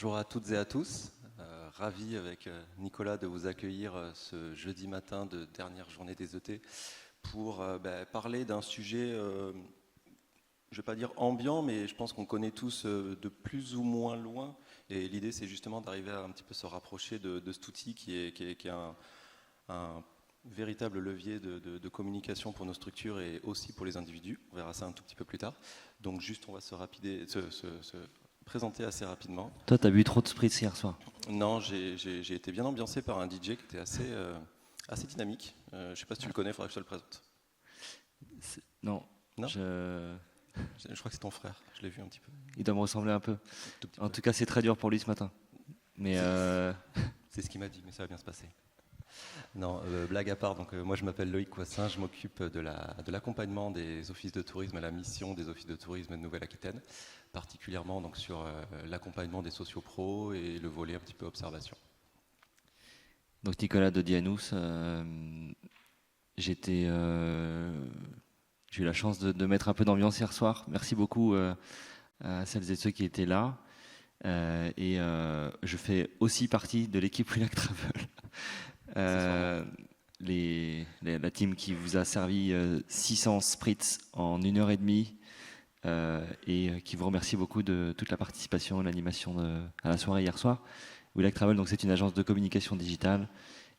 Bonjour à toutes et à tous. Ravi avec Nicolas de vous accueillir ce jeudi matin de dernière journée des ET pour parler d'un sujet, je ne vais pas dire ambiant, mais je pense qu'on connaît tous de plus ou moins loin. Et l'idée, c'est justement d'arriver à un petit peu se rapprocher de cet outil qui est un véritable levier de communication pour nos structures et aussi pour les individus. On verra ça un tout petit peu plus tard. Donc juste, on va se présenter assez rapidement. Toi, t'as bu trop de spritz hier soir? Non, j'ai été bien ambiancé par un DJ qui était assez dynamique. Je ne sais pas si tu le connais, il faudra que je te le présente. Non. Non je crois que c'est ton frère, je l'ai vu un petit peu. Il doit me ressembler un peu. En tout cas, c'est très dur pour lui ce matin. Mais c'est ce qu'il m'a dit, mais ça va bien se passer. Non, blague à part, donc, moi je m'appelle Loïc Coissin, je m'occupe de l'accompagnement des offices de tourisme à la mission des offices de tourisme de Nouvelle-Aquitaine, particulièrement donc, sur l'accompagnement des sociopros et le volet un petit peu observation. Donc Nicolas de Dianous, j'ai eu la chance de mettre un peu d'ambiance hier soir. Merci beaucoup à celles et ceux qui étaient là. Je fais aussi partie de l'équipe Willac Travel. La team qui vous a servi 600 spritz en 1h30 et qui vous remercie beaucoup de toute la participation, l'animation à la soirée hier soir. Willac Travel, donc c'est une agence de communication digitale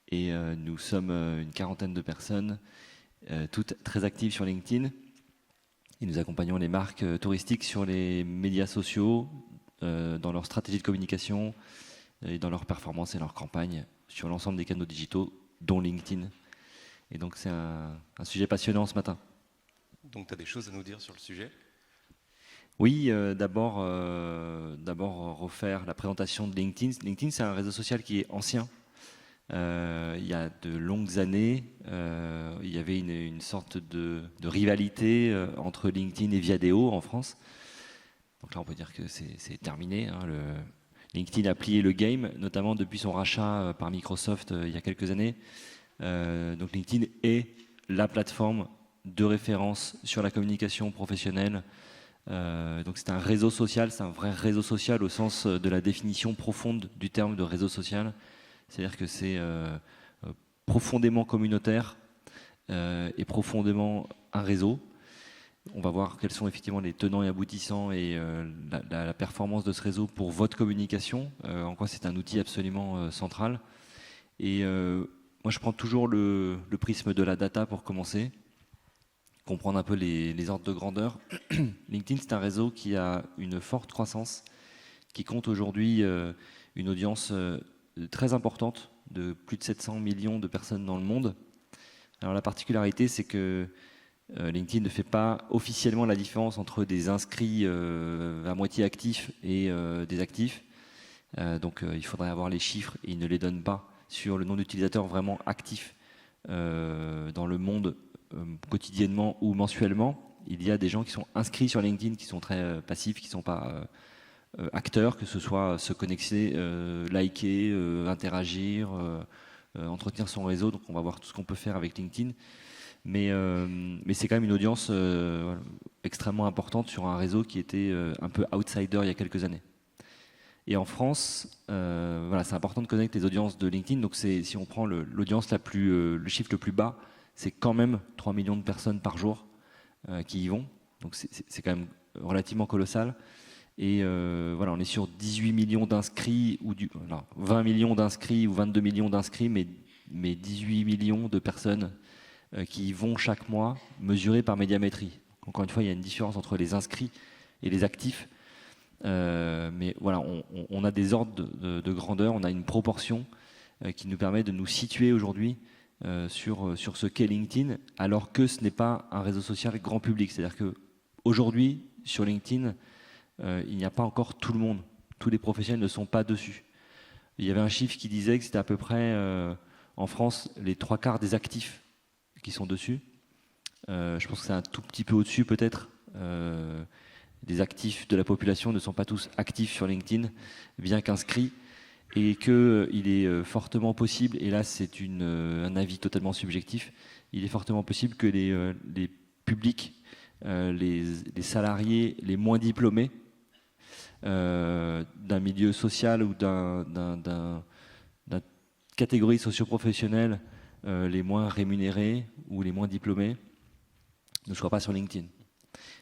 et nous sommes une quarantaine de personnes, toutes très actives sur LinkedIn. Et nous accompagnons les marques touristiques sur les médias sociaux, dans leur stratégie de communication et dans leur performance et leur campagne sur l'ensemble des canaux digitaux, dont LinkedIn. Et donc c'est un sujet passionnant ce matin. Donc tu as des choses à nous dire sur le sujet ? Oui, d'abord refaire la présentation de LinkedIn. LinkedIn, c'est un réseau social qui est ancien. Il y a de longues années, il y avait une sorte de rivalité entre LinkedIn et Viadeo en France. Donc là, on peut dire que c'est terminé. LinkedIn a plié le game, notamment depuis son rachat par Microsoft il y a quelques années. Donc LinkedIn est la plateforme de référence sur la communication professionnelle. Donc c'est un réseau social, c'est un vrai réseau social au sens de la définition profonde du terme de réseau social. C'est-à-dire que c'est profondément communautaire et profondément un réseau. On va voir quels sont effectivement les tenants et aboutissants et la performance de ce réseau pour votre communication, en quoi c'est un outil absolument central. Et moi, je prends toujours le prisme de la data pour commencer, comprendre un peu les ordres de grandeur. LinkedIn, c'est un réseau qui a une forte croissance, qui compte aujourd'hui une audience très importante de plus de 700 millions de personnes dans le monde. Alors la particularité, c'est que LinkedIn ne fait pas officiellement la différence entre des inscrits à moitié actifs et des actifs. Donc il faudrait avoir les chiffres et il ne les donne pas sur le nombre d'utilisateurs vraiment actifs dans le monde quotidiennement ou mensuellement. Il y a des gens qui sont inscrits sur LinkedIn, qui sont très passifs, qui ne sont pas acteurs, que ce soit se connecter, liker, interagir, entretenir son réseau. Donc on va voir tout ce qu'on peut faire avec LinkedIn. Mais c'est quand même une audience extrêmement importante sur un réseau qui était un peu outsider il y a quelques années. Et en France, c'est important de connaître les audiences de LinkedIn. Donc si on prend l'audience le chiffre le plus bas, c'est quand même 3 millions de personnes par jour qui y vont. Donc c'est quand même relativement colossal. Et on est sur 18 millions d'inscrits, 20 millions d'inscrits ou 22 millions d'inscrits, mais 18 millions de personnes qui y vont chaque mois, mesurés par médiamétrie. Encore une fois, il y a une différence entre les inscrits et les actifs. Mais voilà, on a des ordres de grandeur, on a une proportion qui nous permet de nous situer aujourd'hui sur ce qu'est LinkedIn, alors que ce n'est pas un réseau social grand public. C'est-à-dire qu'aujourd'hui, sur LinkedIn, il n'y a pas encore tout le monde. Tous les professionnels ne sont pas dessus. Il y avait un chiffre qui disait que c'était à peu près, en France, les 3/4 des actifs qui sont dessus. Je pense que c'est un tout petit peu au-dessus peut-être. Des actifs de la population ne sont pas tous actifs sur LinkedIn, bien qu'inscrits, et qu'il est fortement possible, et là c'est un avis totalement subjectif, il est fortement possible que les publics, les salariés les moins diplômés, d'un milieu social ou d'une catégorie socio-professionnelle les moins rémunérés ou les moins diplômés ne soient pas sur LinkedIn.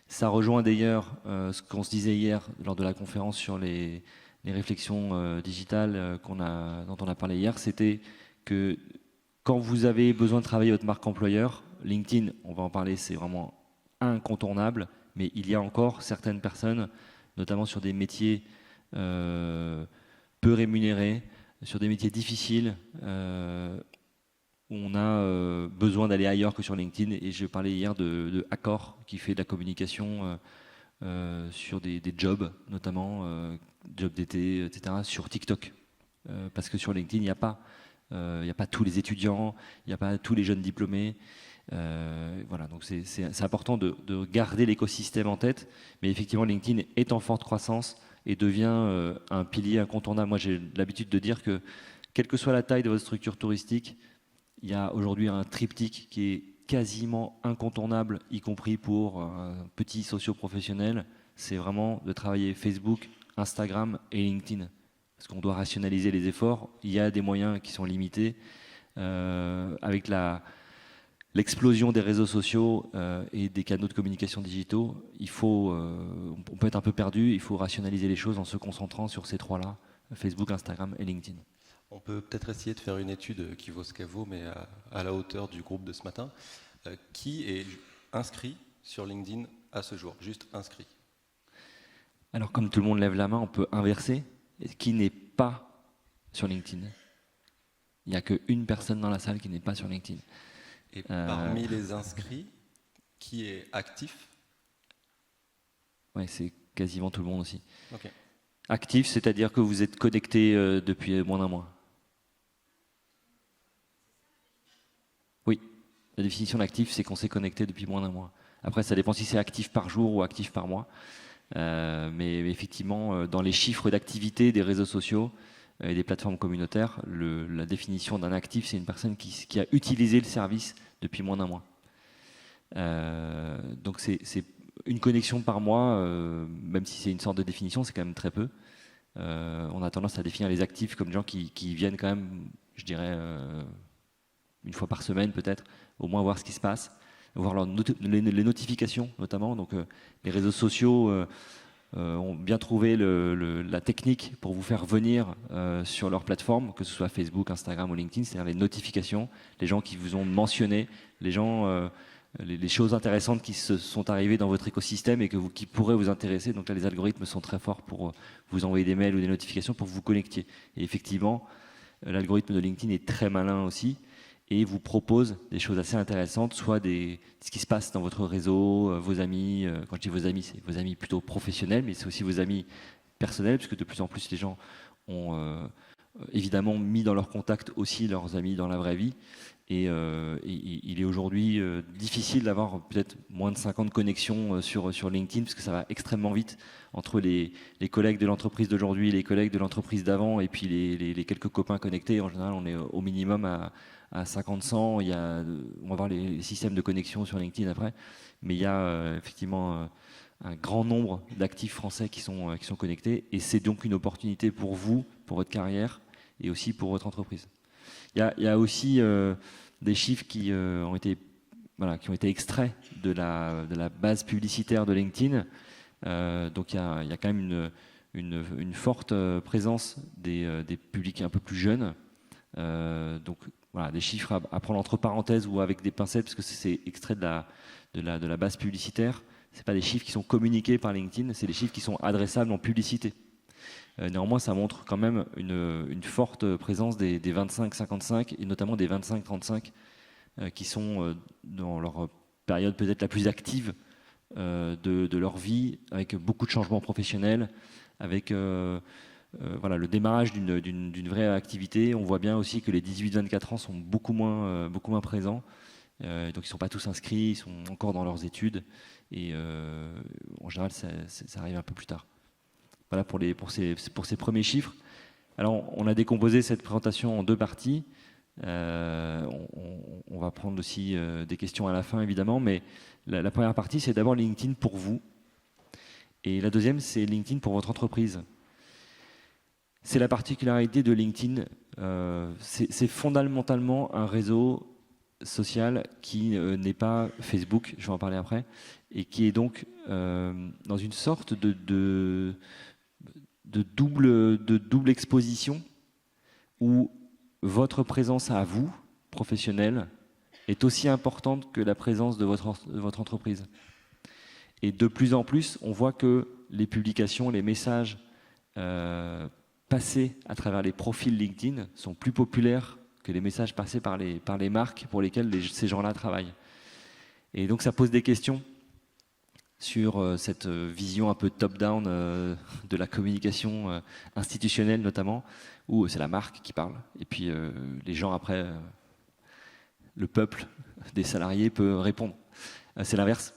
Ça rejoint d'ailleurs ce qu'on se disait hier lors de la conférence sur les réflexions digitales dont on a parlé hier, c'était que quand vous avez besoin de travailler votre marque employeur, LinkedIn, on va en parler, c'est vraiment incontournable, mais il y a encore certaines personnes, notamment sur des métiers peu rémunérés, sur des métiers difficiles, où on a besoin d'aller ailleurs que sur LinkedIn. Et je parlais hier de Accor, qui fait de la communication sur des jobs, notamment jobs d'été, etc., sur TikTok. Parce que sur LinkedIn, il n'y a pas tous les étudiants, il n'y a pas tous les jeunes diplômés. Voilà, donc c'est important de garder l'écosystème en tête. Mais effectivement, LinkedIn est en forte croissance et devient un pilier incontournable. Moi, j'ai l'habitude de dire que, quelle que soit la taille de votre structure touristique, il y a aujourd'hui un triptyque qui est quasiment incontournable, y compris pour un petit socio-professionnel. C'est vraiment de travailler Facebook, Instagram et LinkedIn. Parce qu'on doit rationaliser les efforts. Il y a des moyens qui sont limités. Avec l'explosion des réseaux sociaux et des canaux de communication digitaux, on peut être un peu perdu. Il faut rationaliser les choses en se concentrant sur ces trois-là, Facebook, Instagram et LinkedIn. On peut peut-être essayer de faire une étude qui vaut ce qu'elle vaut, mais à la hauteur du groupe de ce matin. Qui est inscrit sur LinkedIn à ce jour? Juste inscrit. Alors, comme tout le monde lève la main, on peut inverser. Qui n'est pas sur LinkedIn? Il n'y a qu'une personne dans la salle qui n'est pas sur LinkedIn. Et parmi les inscrits, qui est actif? Oui, c'est quasiment tout le monde aussi. Okay. Actif, c'est-à-dire que vous êtes connecté depuis moins d'un mois. Oui, la définition d'actif, c'est qu'on s'est connecté depuis moins d'un mois. Après, ça dépend si c'est actif par jour ou actif par mois. Mais effectivement, dans les chiffres d'activité des réseaux sociaux et des plateformes communautaires, la définition d'un actif, c'est une personne qui a utilisé le service depuis moins d'un mois. Donc c'est une connexion par mois, même si c'est une sorte de définition, c'est quand même très peu. On a tendance à définir les actifs comme des gens qui viennent quand même, je dirais, une fois par semaine peut-être, au moins voir ce qui se passe, voir les notifications notamment. Donc les réseaux sociaux ont bien trouvé la technique pour vous faire venir sur leur plateforme, que ce soit Facebook, Instagram ou LinkedIn, c'est-à-dire les notifications, les gens qui vous ont mentionné, les gens, les choses intéressantes qui se sont arrivées dans votre écosystème et qui pourraient vous intéresser. Donc là, les algorithmes sont très forts pour vous envoyer des mails ou des notifications pour que vous connectiez. Et effectivement, l'algorithme de LinkedIn est très malin aussi et vous propose des choses assez intéressantes, soit ce qui se passe dans votre réseau, vos amis. Quand je dis vos amis, c'est vos amis plutôt professionnels, mais c'est aussi vos amis personnels, puisque de plus en plus les gens ont évidemment mis dans leur contact aussi leurs amis dans la vraie vie. Et il est aujourd'hui difficile d'avoir peut-être moins de 50 connexions sur LinkedIn, parce que ça va extrêmement vite entre les collègues de l'entreprise d'aujourd'hui, les collègues de l'entreprise d'avant, et puis les quelques copains connectés. En général, on est au minimum à 50, 100. On va voir les systèmes de connexion sur LinkedIn après. Mais il y a effectivement un grand nombre d'actifs français qui sont connectés. Et c'est donc une opportunité pour vous, pour votre carrière, et aussi pour votre entreprise. Il y a aussi des chiffres qui ont été extraits de la base publicitaire de LinkedIn. Donc il y a quand même une forte présence des publics un peu plus jeunes. Donc voilà, des chiffres à prendre entre parenthèses ou avec des pincettes, parce que c'est extrait de la base publicitaire. Ce n'est pas des chiffres qui sont communiqués par LinkedIn, c'est des chiffres qui sont adressables en publicité. Néanmoins, ça montre quand même une forte présence des 25-55 et notamment des 25-35 qui sont dans leur période peut-être la plus active de leur vie, avec beaucoup de changements professionnels, avec voilà, le démarrage d'une vraie activité. On voit bien aussi que les 18-24 ans sont beaucoup moins présents. Donc ils ne sont pas tous inscrits, ils sont encore dans leurs études. Et en général, ça arrive un peu plus tard. Voilà pour ces premiers chiffres. Alors, on a décomposé cette présentation en deux parties. On va prendre aussi des questions à la fin, évidemment, mais la première partie, c'est d'abord LinkedIn pour vous. Et la deuxième, c'est LinkedIn pour votre entreprise. C'est la particularité de LinkedIn. C'est fondamentalement un réseau social qui n'est pas Facebook, je vais en parler après, et qui est donc dans une sorte de double exposition où votre présence à vous, professionnelle, est aussi importante que la présence de votre entreprise. Et de plus en plus, on voit que les publications, les messages passés à travers les profils LinkedIn sont plus populaires que les messages passés par les marques pour lesquelles ces gens-là travaillent. Et donc ça pose des questions sur cette vision un peu top-down de la communication institutionnelle notamment, où c'est la marque qui parle, et puis les gens après, le peuple des salariés peut répondre. C'est l'inverse.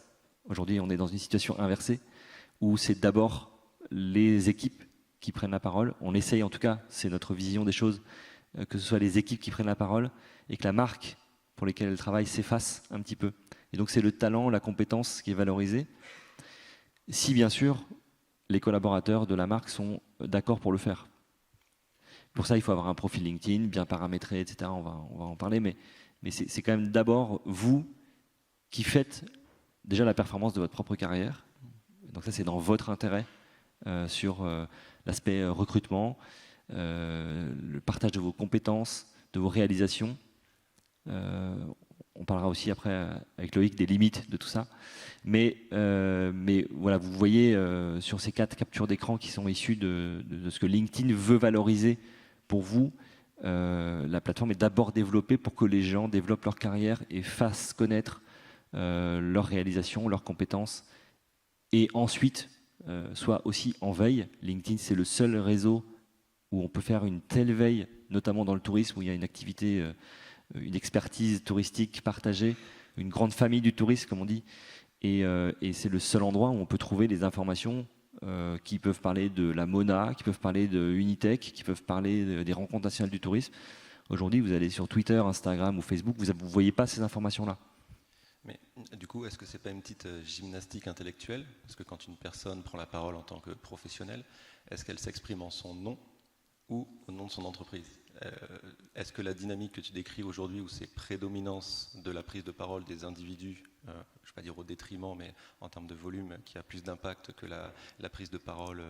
Aujourd'hui, on est dans une situation inversée, où c'est d'abord les équipes qui prennent la parole. On essaye en tout cas, c'est notre vision des choses, que ce soit les équipes qui prennent la parole, et que la marque pour laquelle elles travaillent s'efface un petit peu. Et donc c'est le talent, la compétence qui est valorisée, si bien sûr les collaborateurs de la marque sont d'accord pour le faire. Pour ça, il faut avoir un profil LinkedIn bien paramétré, etc. On va en parler, mais c'est quand même d'abord vous qui faites déjà la performance de votre propre carrière. Donc ça, c'est dans votre intérêt sur l'aspect recrutement, le partage de vos compétences, de vos réalisations. On parlera aussi après avec Loïc des limites de tout ça. Mais voilà, vous voyez sur ces 4 captures d'écran qui sont issues de ce que LinkedIn veut valoriser pour vous, la plateforme est d'abord développée pour que les gens développent leur carrière et fassent connaître leurs réalisations, leurs compétences, et ensuite soient aussi en veille. LinkedIn, c'est le seul réseau où on peut faire une telle veille, notamment dans le tourisme, où il y a une activité, une expertise touristique partagée, une grande famille du tourisme, comme on dit, et c'est le seul endroit où on peut trouver les informations qui peuvent parler de la Mona, qui peuvent parler de Unitech, qui peuvent parler des rencontres nationales du tourisme. Aujourd'hui, vous allez sur Twitter, Instagram ou Facebook, vous ne voyez pas ces informations-là. Mais du coup, est-ce que c'est pas une petite gymnastique intellectuelle? Parce que quand une personne prend la parole en tant que professionnelle, est-ce qu'elle s'exprime en son nom ou au nom de son entreprise? Est-ce que la dynamique que tu décris aujourd'hui, où c'est prédominance de la prise de parole des individus, je ne vais pas dire au détriment, mais en termes de volume, qui a plus d'impact que la prise de parole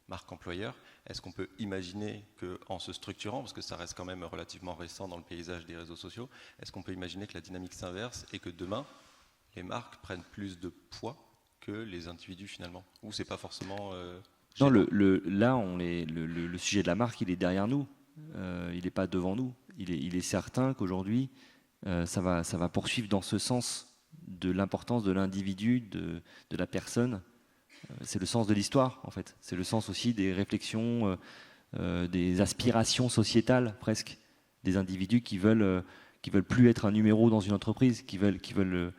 marque employeur, est-ce qu'on peut imaginer qu'en se structurant, parce que ça reste quand même relativement récent dans le paysage des réseaux sociaux, est-ce qu'on peut imaginer que la dynamique s'inverse et que demain, les marques prennent plus de poids que les individus finalement? Ou c'est pas forcément... non, le sujet de la marque, il est derrière nous. Il n'est pas devant nous. Il est certain qu'aujourd'hui, ça va poursuivre dans ce sens de l'importance de l'individu, de la personne. C'est le sens de l'histoire, en fait. C'est le sens aussi des réflexions, des aspirations sociétales, presque, des individus qui veulent plus être un numéro dans une entreprise, qui veulent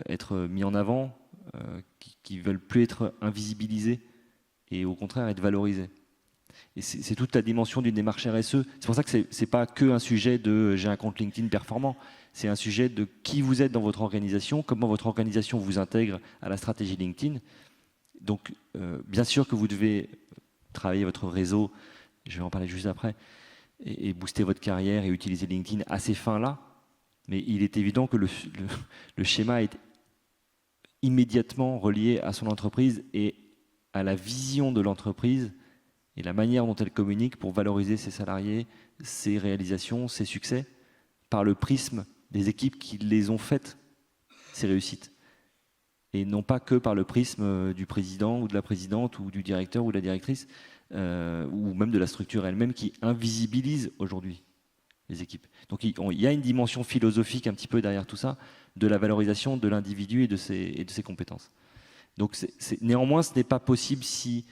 être mis en avant, qui veulent plus être invisibilisés et au contraire être valorisés. Et c'est toute la dimension d'une démarche RSE. C'est pour ça que c'est pas que un sujet de j'ai un compte LinkedIn performant. C'est un sujet de qui vous êtes dans votre organisation, comment votre organisation vous intègre à la stratégie LinkedIn. Donc, bien sûr que vous devez travailler votre réseau, je vais en parler juste après, et booster votre carrière et utiliser LinkedIn à ces fins-là. Mais il est évident que le schéma est immédiatement relié à son entreprise et à la vision de l'entreprise et la manière dont elle communique pour valoriser ses salariés, ses réalisations, ses succès, par le prisme des équipes qui les ont faites, ces réussites. Et non pas que par le prisme du président ou de la présidente ou du directeur ou de la directrice, ou même de la structure elle-même qui invisibilise aujourd'hui les équipes. Donc il y a une dimension philosophique un petit peu derrière tout ça, de la valorisation de l'individu et de ses compétences. Donc néanmoins, ce n'est pas possible si...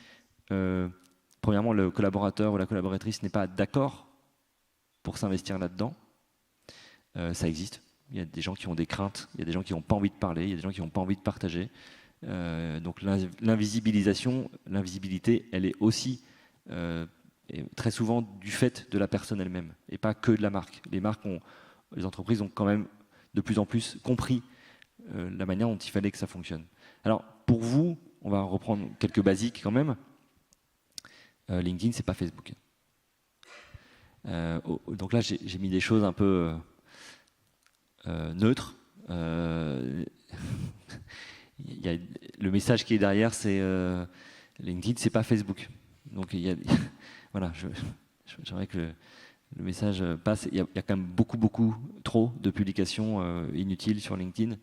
premièrement, le collaborateur ou la collaboratrice n'est pas d'accord pour s'investir là-dedans. Ça existe. Il y a des gens qui ont des craintes, il y a des gens qui n'ont pas envie de parler, il y a des gens qui n'ont pas envie de partager. Donc l'invisibilité, elle est aussi très souvent du fait de la personne elle-même et pas que de la marque. Les entreprises ont quand même de plus en plus compris la manière dont il fallait que ça fonctionne. Alors, pour vous, on va reprendre quelques basiques quand même. LinkedIn, c'est pas Facebook. Donc là, j'ai mis des choses un peu neutres. Le message qui est derrière, c'est LinkedIn, c'est pas Facebook. Donc voilà, j'aimerais que le message passe. Il y a quand même beaucoup trop de publications inutiles sur LinkedIn.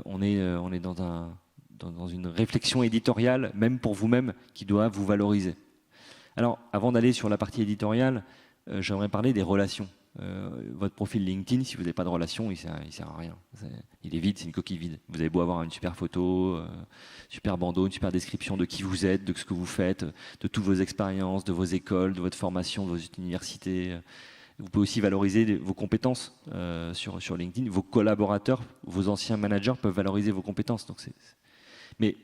On est dans une réflexion éditoriale, même pour vous-même, qui doit vous valoriser. Alors, avant d'aller sur la partie éditoriale, j'aimerais parler des relations. Votre profil LinkedIn, si vous n'avez pas de relation, il sert à rien. Il est vide, c'est une coquille vide. Vous avez beau avoir une super photo, super bandeau, une super description de qui vous êtes, de ce que vous faites, de toutes vos expériences, de vos écoles, de votre formation, de vos universités. Vous pouvez aussi valoriser vos compétences sur LinkedIn. Vos collaborateurs, vos anciens managers peuvent valoriser vos compétences. Mais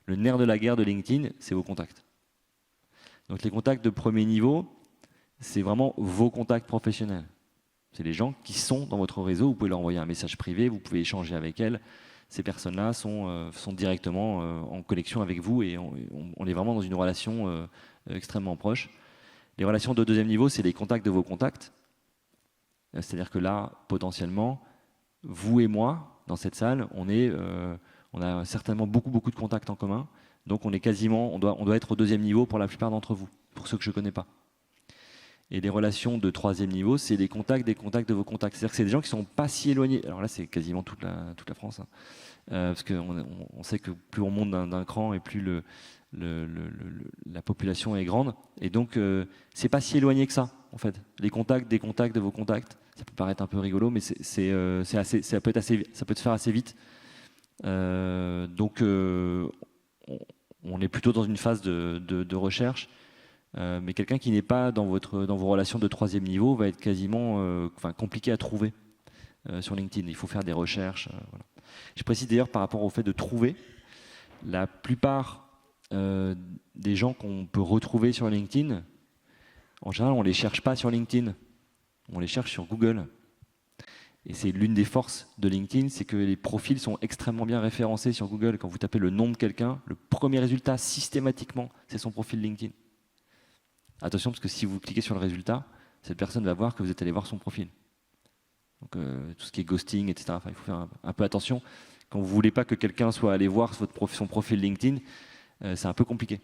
le nerf de la guerre de LinkedIn, c'est vos contacts. Donc les contacts de premier niveau, c'est vraiment vos contacts professionnels. C'est les gens qui sont dans votre réseau. Vous pouvez leur envoyer un message privé, vous pouvez échanger avec elles. Ces personnes-là sont directement en connexion avec vous et on est vraiment dans une relation extrêmement proche. Les relations de deuxième niveau, c'est les contacts de vos contacts. C'est-à-dire que là, potentiellement, vous et moi, dans cette salle, on a certainement beaucoup de contacts en commun. Donc on doit être au deuxième niveau pour la plupart d'entre vous, pour ceux que je ne connais pas. Et les relations de troisième niveau, c'est des contacts de vos contacts. C'est-à-dire que c'est des gens qui ne sont pas si éloignés. Alors là, c'est quasiment toute la France. Hein. Parce qu'on sait que plus on monte d'un cran et plus la population est grande. Et donc, c'est pas si éloigné que ça, en fait. Les contacts des contacts de vos contacts, ça peut paraître un peu rigolo, mais ça peut se faire assez vite. Donc, on est plutôt dans une phase de recherche. Mais quelqu'un qui n'est pas dans vos relations de troisième niveau va être quasiment compliqué à trouver sur LinkedIn. Il faut faire des recherches. Voilà. Je précise d'ailleurs par rapport au fait de trouver, la plupart des gens qu'on peut retrouver sur LinkedIn, en général, on ne les cherche pas sur LinkedIn, on les cherche sur Google. Et c'est l'une des forces de LinkedIn, c'est que les profils sont extrêmement bien référencés sur Google. Quand vous tapez le nom de quelqu'un, le premier résultat systématiquement, c'est son profil LinkedIn. Attention, parce que si vous cliquez sur le résultat, cette personne va voir que vous êtes allé voir son profil. Donc tout ce qui est ghosting, etc. Enfin, il faut faire un peu attention. Quand vous ne voulez pas que quelqu'un soit allé voir son profil LinkedIn, c'est un peu compliqué.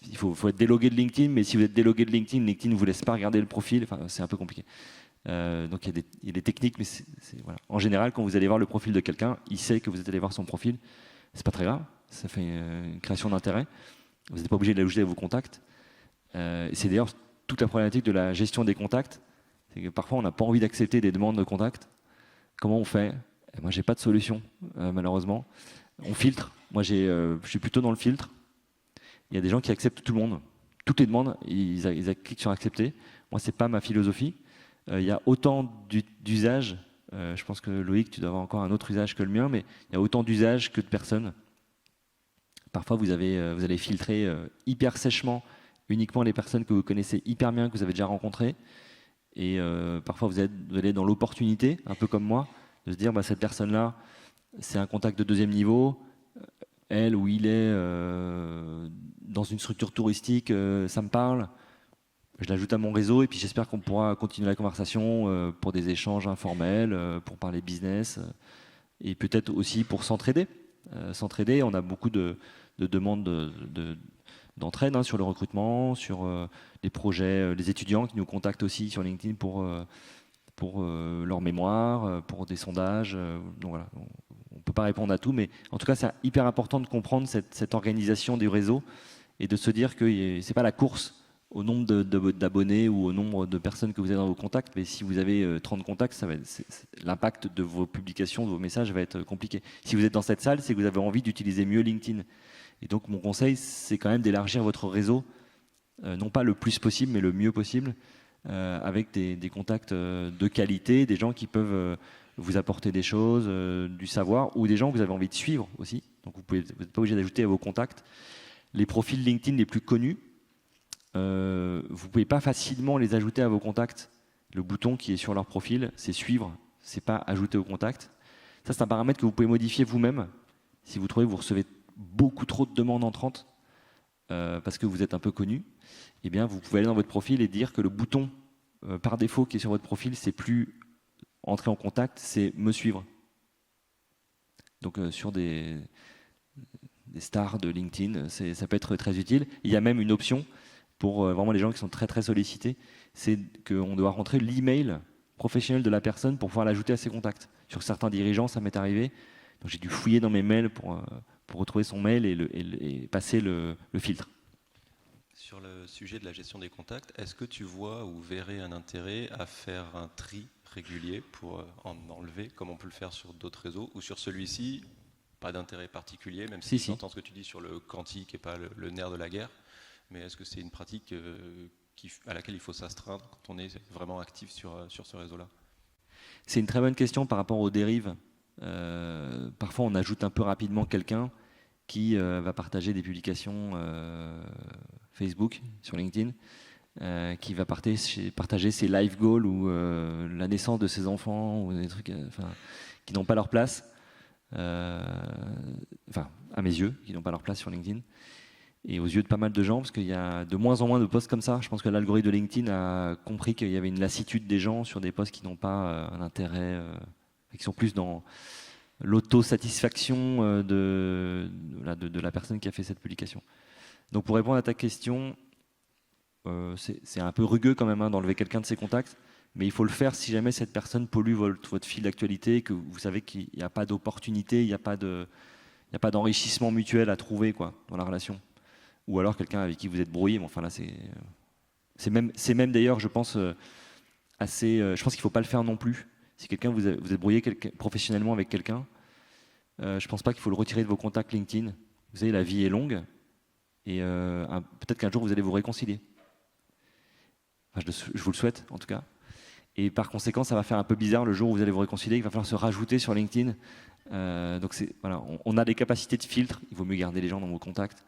Il faut être délogué de LinkedIn, mais si vous êtes délogué de LinkedIn, LinkedIn ne vous laisse pas regarder le profil. Enfin, c'est un peu compliqué. Donc il y a des techniques, mais voilà. En général, quand vous allez voir le profil de quelqu'un, il sait que vous êtes allé voir son profil. C'est pas très grave. Ça fait une création d'intérêt. Vous n'êtes pas obligé de l'ajouter à vos contacts. C'est d'ailleurs toute la problématique de la gestion des contacts. C'est que parfois, on n'a pas envie d'accepter des demandes de contact. Comment on fait ? Moi, j'ai pas de solution, malheureusement. On filtre. Moi, je suis plutôt dans le filtre. Il y a des gens qui acceptent tout le monde. Toutes les demandes, ils cliquent sur accepter. Moi, c'est pas ma philosophie. Il y a autant d'usages. Je pense que Loïc, tu dois avoir encore un autre usage que le mien, mais il y a autant d'usages que de personnes. Parfois, vous allez filtrer hyper sèchement uniquement les personnes que vous connaissez hyper bien, que vous avez déjà rencontrées. Et parfois, vous allez dans l'opportunité, un peu comme moi, de se dire, cette personne-là, c'est un contact de deuxième niveau. Elle ou il est dans une structure touristique, ça me parle. Je l'ajoute à mon réseau et puis j'espère qu'on pourra continuer la conversation pour des échanges informels, pour parler business et peut-être aussi pour s'entraider. On a beaucoup de demandes d'entraide sur le recrutement, sur les projets, les étudiants qui nous contactent aussi sur LinkedIn pour leur mémoire, pour des sondages. Donc voilà, on ne peut pas répondre à tout, mais en tout cas, c'est hyper important de comprendre cette organisation du réseau et de se dire que ce n'est pas la course au nombre d'abonnés ou au nombre de personnes que vous avez dans vos contacts, mais si vous avez 30 contacts, l'impact de vos publications, de vos messages va être compliqué. Si vous êtes dans cette salle, c'est que vous avez envie d'utiliser mieux LinkedIn. Et donc mon conseil, c'est quand même d'élargir votre réseau, non pas le plus possible, mais le mieux possible, avec des contacts de qualité, des gens qui peuvent vous apporter des choses, du savoir, ou des gens que vous avez envie de suivre aussi. Donc vous n'êtes pas obligé d'ajouter à vos contacts. Les profils LinkedIn les plus connus, vous ne pouvez pas facilement les ajouter à vos contacts. Le bouton qui est sur leur profil, c'est suivre, c'est pas ajouter aux contacts. Ça, c'est un paramètre que vous pouvez modifier vous-même. Si vous trouvez que vous recevez beaucoup trop de demandes entrantes parce que vous êtes un peu connu, eh bien, vous pouvez aller dans votre profil et dire que le bouton par défaut qui est sur votre profil, c'est plus entrer en contact, c'est me suivre. Donc sur des stars de LinkedIn, ça peut être très utile. Il y a même une option pour vraiment les gens qui sont très très sollicités, c'est qu'on doit rentrer l'email professionnel de la personne pour pouvoir l'ajouter à ses contacts. Sur certains dirigeants, ça m'est arrivé. Donc j'ai dû fouiller dans mes mails pour retrouver son mail et passer le filtre. Sur le sujet de la gestion des contacts, est-ce que tu vois ou verrais un intérêt à faire un tri régulier pour en enlever, comme on peut le faire sur d'autres réseaux, ou sur celui-ci, pas d'intérêt particulier, même si j'entends ce que tu dis sur le quantique et pas le nerf de la guerre, mais est-ce que c'est une pratique à laquelle il faut s'astreindre quand on est vraiment actif sur ce réseau-là? C'est une très bonne question par rapport aux dérives. Parfois, on ajoute un peu rapidement quelqu'un qui va partager des publications Facebook sur LinkedIn, qui va partager ses life goals ou la naissance de ses enfants ou des trucs qui n'ont pas leur place. Enfin, à mes yeux, qui n'ont pas leur place sur LinkedIn. Et aux yeux de pas mal de gens, parce qu'il y a de moins en moins de posts comme ça. Je pense que l'algorithme de LinkedIn a compris qu'il y avait une lassitude des gens sur des posts qui n'ont pas un intérêt, qui sont plus dans l'autosatisfaction de la personne qui a fait cette publication. Donc pour répondre à ta question, c'est un peu rugueux quand même d'enlever quelqu'un de ses contacts, mais il faut le faire si jamais cette personne pollue votre fil d'actualité, que vous savez qu'il n'y a pas d'opportunité, il n'y a pas d'enrichissement mutuel à trouver dans la relation. Ou alors quelqu'un avec qui vous êtes brouillé, mais enfin là c'est même d'ailleurs, je pense, assez. Je pense qu'il ne faut pas le faire non plus. Si quelqu'un vous êtes brouillé professionnellement avec quelqu'un, je ne pense pas qu'il faut le retirer de vos contacts LinkedIn. Vous savez, la vie est longue et peut-être qu'un jour vous allez vous réconcilier. Enfin, je vous le souhaite en tout cas. Et par conséquent, ça va faire un peu bizarre le jour où vous allez vous réconcilier. Il va falloir se rajouter sur LinkedIn. Donc voilà, on a des capacités de filtre. Il vaut mieux garder les gens dans vos contacts.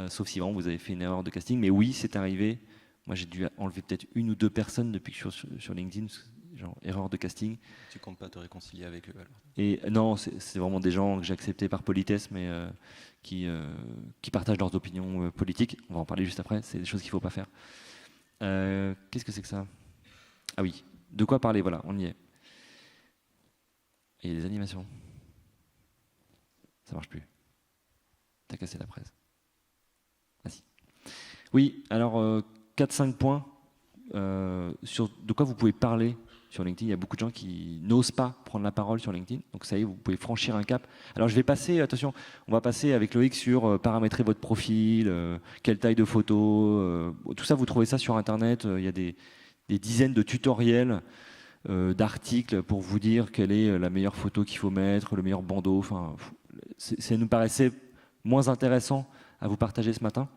Sauf si vraiment vous avez fait une erreur de casting. Mais oui, c'est arrivé. Moi, j'ai dû enlever peut-être 1 ou 2 personnes depuis que je suis sur LinkedIn, genre erreur de casting. Tu comptes pas te réconcilier avec eux alors? Et non, c'est vraiment des gens que j'ai acceptés par politesse, mais qui partagent leurs opinions politiques. On va en parler juste après. C'est des choses qu'il ne faut pas faire. Qu'est-ce que c'est que ça? Ah oui, de quoi parler? Voilà, on y est. Et les animations. Ça marche plus. T'as cassé la presse. Vas-y. Oui, alors 4-5 points sur de quoi vous pouvez parler sur LinkedIn. Il y a beaucoup de gens qui n'osent pas prendre la parole sur LinkedIn. Donc ça y est, vous pouvez franchir un cap. Alors je vais passer, attention, on va passer avec Loïc sur paramétrer votre profil, quelle taille de photo. Tout ça, vous trouvez ça sur Internet. Il y a des dizaines de tutoriels, d'articles pour vous dire quelle est la meilleure photo qu'il faut mettre, le meilleur bandeau. Enfin, ça nous paraissait moins intéressant à vous partager ce matin.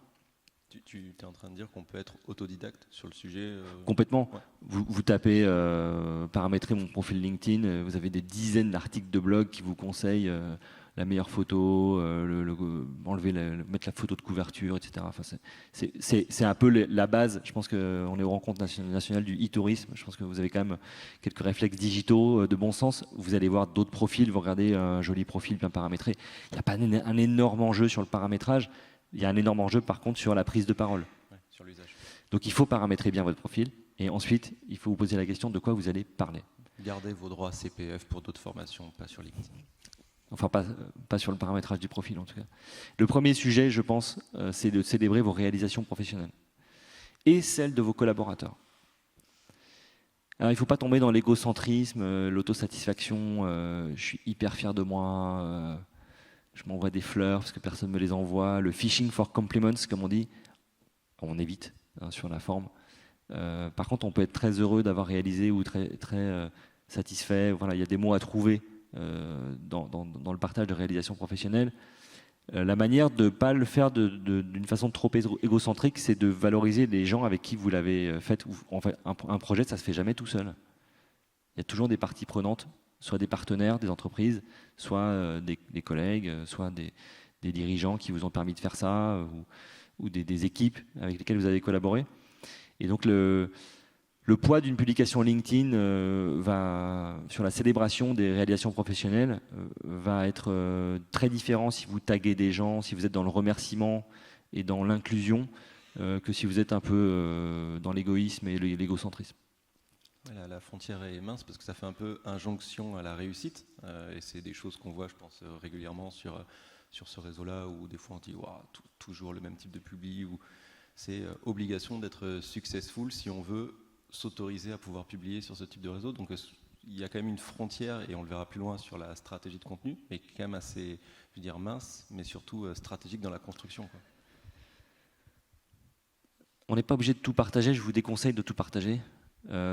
Tu es en train de dire qu'on peut être autodidacte sur le sujet Complètement. Ouais. Vous tapez paramétrer mon profil LinkedIn, vous avez des dizaines d'articles de blog qui vous conseillent la meilleure photo, mettre la photo de couverture, etc. Enfin, c'est un peu la base. Je pense qu'on est au rencontre nationale du e-tourisme. Je pense que vous avez quand même quelques réflexes digitaux de bon sens. Vous allez voir d'autres profils, vous regardez un joli profil bien paramétré. Il n'y a pas un énorme enjeu sur le paramétrage. Il y a un énorme enjeu par contre sur la prise de parole. Ouais, sur l'usage. Donc il faut paramétrer bien votre profil et ensuite il faut vous poser la question de quoi vous allez parler. Gardez vos droits CPF pour d'autres formations, pas sur LinkedIn. Enfin pas sur le paramétrage du profil en tout cas. Le premier sujet je pense c'est de célébrer vos réalisations professionnelles et celles de vos collaborateurs. Alors il ne faut pas tomber dans l'égocentrisme, l'autosatisfaction, je suis hyper fier de moi, je m'envoie des fleurs parce que personne ne me les envoie. Le phishing for compliments, comme on dit, on évite sur la forme. Par contre, on peut être très heureux d'avoir réalisé ou très satisfait. Voilà, il y a des mots à trouver dans le partage de réalisations professionnelles. La manière de ne pas le faire d'une façon trop égocentrique, c'est de valoriser les gens avec qui vous l'avez fait. En fait, un projet, ça ne se fait jamais tout seul. Il y a toujours des parties prenantes, soit des partenaires, des entreprises, soit des collègues, soit des dirigeants qui vous ont permis de faire ça, ou des équipes avec lesquelles vous avez collaboré. Et donc le Le poids d'une publication LinkedIn sur la célébration des réalisations professionnelles va être très différent si vous taguez des gens, si vous êtes dans le remerciement et dans l'inclusion, que si vous êtes un peu dans l'égoïsme et l'égocentrisme. La frontière est mince parce que ça fait un peu injonction à la réussite. Et c'est des choses qu'on voit, je pense, régulièrement sur ce réseau-là, où des fois on dit wow, toujours le même type de publi, où c'est obligation d'être successful si on veut s'autoriser à pouvoir publier sur ce type de réseau. Donc il y a quand même une frontière, et on le verra plus loin sur la stratégie de contenu, mais quand même assez, je veux dire, mince, mais surtout stratégique dans la construction, quoi. On n'est pas obligé de tout partager, je vous déconseille de tout partager.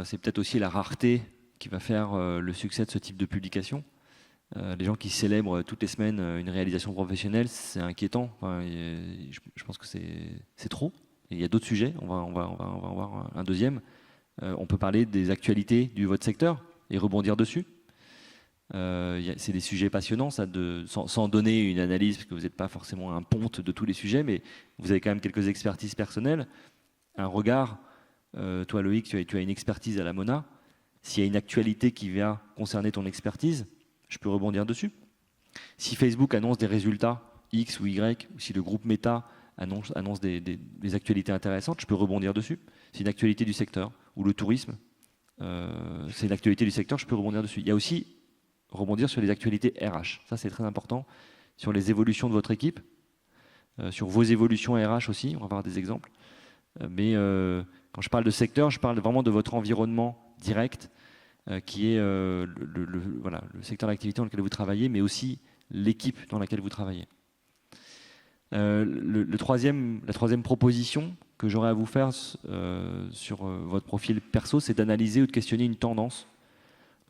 C'est peut-être aussi la rareté qui va faire le succès de ce type de publication. Les gens qui célèbrent toutes les semaines une réalisation professionnelle, c'est inquiétant. Enfin, je pense que c'est trop. Et il y a d'autres sujets, on va en voir un deuxième. On peut parler des actualités de votre secteur et rebondir dessus. C'est des sujets passionnants, ça, sans donner une analyse, parce que vous n'êtes pas forcément un ponte de tous les sujets, mais vous avez quand même quelques expertises personnelles, un regard. Toi, Loïc, tu as une expertise à la Mona. S'il y a une actualité qui vient concerner ton expertise, je peux rebondir dessus. Si Facebook annonce des résultats X ou Y, ou si le groupe Meta annonce des actualités intéressantes, je peux rebondir dessus. C'est une actualité du secteur. Ou le tourisme, c'est une actualité du secteur, je peux rebondir dessus. Il y a aussi rebondir sur les actualités RH. Ça, c'est très important. Sur les évolutions de votre équipe, sur vos évolutions RH aussi, on va voir des exemples. Mais quand je parle de secteur, je parle vraiment de votre environnement direct, qui est le secteur d'activité dans lequel vous travaillez, mais aussi l'équipe dans laquelle vous travaillez. La troisième proposition que j'aurais à vous faire sur votre profil perso, c'est d'analyser ou de questionner une tendance.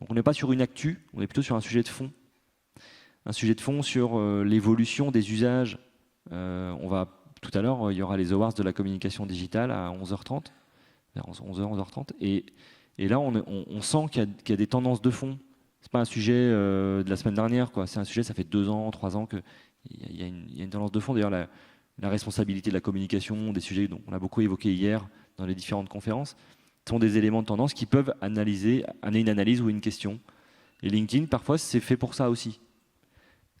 Donc on n'est pas sur une actu, on est plutôt sur un sujet de fond. Un sujet de fond sur l'évolution des usages. Tout à l'heure, il y aura les awards de la communication digitale à 11h30, vers 11h, 11h30. Et là, on sent qu'il y a des tendances de fond. Ce n'est pas un sujet de la semaine dernière, quoi. C'est un sujet, ça fait 2 ans, 3 ans qu'il y a une tendance de fond. D'ailleurs, la responsabilité de la communication, des sujets dont on a beaucoup évoqué hier dans les différentes conférences, sont des éléments de tendance qui peuvent amener une analyse ou une question. Et LinkedIn, parfois, c'est fait pour ça aussi.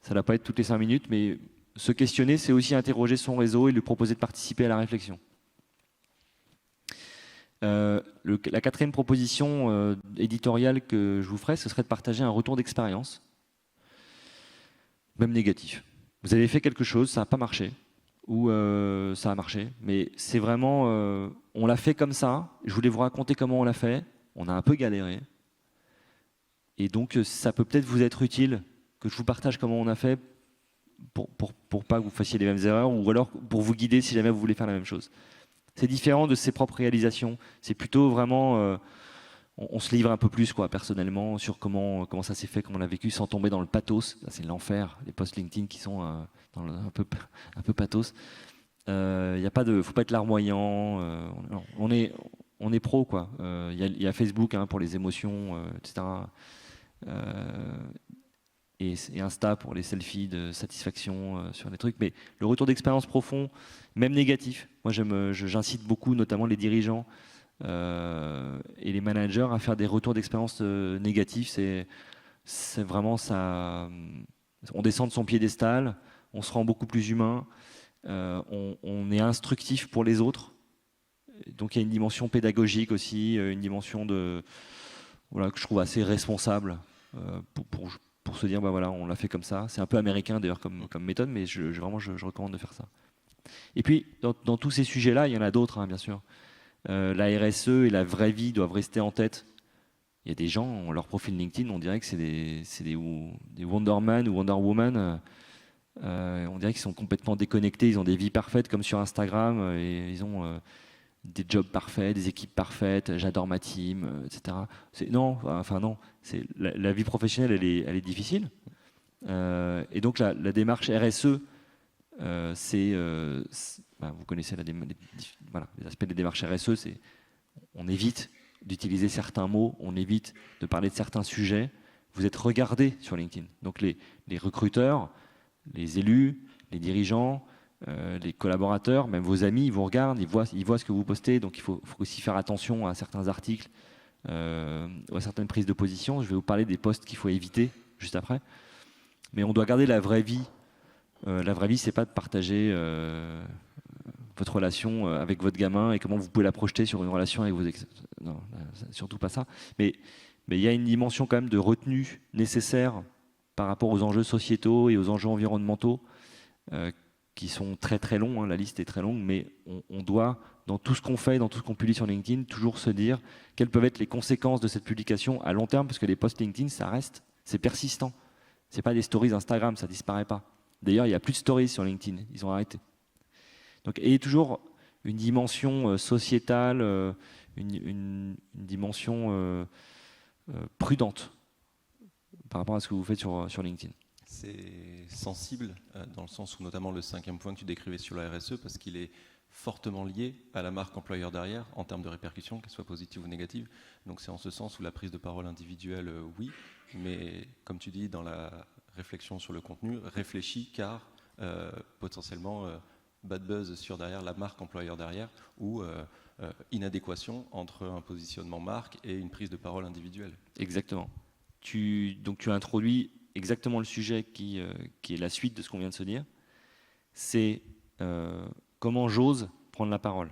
Ça ne va pas être toutes les 5 minutes, mais se questionner, c'est aussi interroger son réseau et lui proposer de participer à la réflexion. La 4e proposition éditoriale que je vous ferai, ce serait de partager un retour d'expérience, même négatif. Vous avez fait quelque chose, ça n'a pas marché, ou ça a marché, mais c'est vraiment, on l'a fait comme ça, je voulais vous raconter comment on l'a fait, on a un peu galéré, et donc ça peut peut-être vous être utile que je vous partage comment on a fait pour pas que vous fassiez les mêmes erreurs, ou alors pour vous guider si jamais vous voulez faire la même chose. C'est différent de ses propres réalisations. C'est plutôt vraiment, on se livre un peu plus, quoi, personnellement, sur comment ça s'est fait, comment on l'a vécu, sans tomber dans le pathos. C'est l'enfer, les posts LinkedIn qui sont un peu pathos. Faut pas être larmoyant. On est pro, quoi. Il y a Facebook pour les émotions, etc. Et Insta pour les selfies de satisfaction sur des trucs. Mais le retour d'expérience profond, même négatif, moi j'incite beaucoup, notamment les dirigeants et les managers, à faire des retours d'expérience négatifs. C'est vraiment ça. On descend de son piédestal, on se rend beaucoup plus humain, on est instructif pour les autres. Donc il y a une dimension pédagogique aussi, une dimension que je trouve assez responsable pour se dire, on l'a fait comme ça. C'est un peu américain d'ailleurs comme méthode, mais je recommande de faire ça. Et puis, dans tous ces sujets-là, il y en a d'autres, bien sûr. La RSE et la vraie vie doivent rester en tête. Il y a des gens, leur profil LinkedIn, on dirait que c'est des Wonder Man ou Wonder Woman. On dirait qu'ils sont complètement déconnectés, ils ont des vies parfaites comme sur Instagram, et ils ont des jobs parfaits, des équipes parfaites, j'adore ma team, etc. Non. La vie professionnelle, elle est difficile. Et donc la démarche RSE, vous connaissez les aspects des démarches RSE, on évite d'utiliser certains mots, on évite de parler de certains sujets. Vous êtes regardé sur LinkedIn. Donc les recruteurs, les élus, les dirigeants, les collaborateurs, même vos amis, ils vous regardent, ils voient ce que vous postez, donc il faut aussi faire attention à certains articles, ou à certaines prises de position. Je vais vous parler des posts qu'il faut éviter juste après. Mais on doit garder la vraie vie. La vraie vie, c'est pas de partager votre relation avec votre gamin et comment vous pouvez la projeter sur une relation avec vos ex. Non, surtout pas ça. Mais il y a une dimension quand même de retenue nécessaire par rapport aux enjeux sociétaux et aux enjeux environnementaux qui sont très très longs. La liste est très longue, mais on doit, dans tout ce qu'on fait, dans tout ce qu'on publie sur LinkedIn, toujours se dire quelles peuvent être les conséquences de cette publication à long terme, parce que les posts LinkedIn, ça reste, c'est persistant. C'est pas des stories Instagram, ça disparaît pas. D'ailleurs, il n'y a plus de stories sur LinkedIn, ils ont arrêté. Donc, et toujours une dimension sociétale, une dimension prudente par rapport à ce que vous faites sur LinkedIn. C'est sensible dans le sens où notamment le 5e point que tu décrivais sur la RSE, parce qu'il est fortement lié à la marque employeur derrière en termes de répercussions, qu'elles soient positives ou négatives. Donc c'est en ce sens où la prise de parole individuelle, oui, mais comme tu dis, dans la réflexion sur le contenu, réfléchis car potentiellement bad buzz sur derrière la marque employeur derrière ou inadéquation entre un positionnement marque et une prise de parole individuelle. Exactement. Donc tu as introduit exactement le sujet qui est la suite de ce qu'on vient de se dire. C'est comment j'ose prendre la parole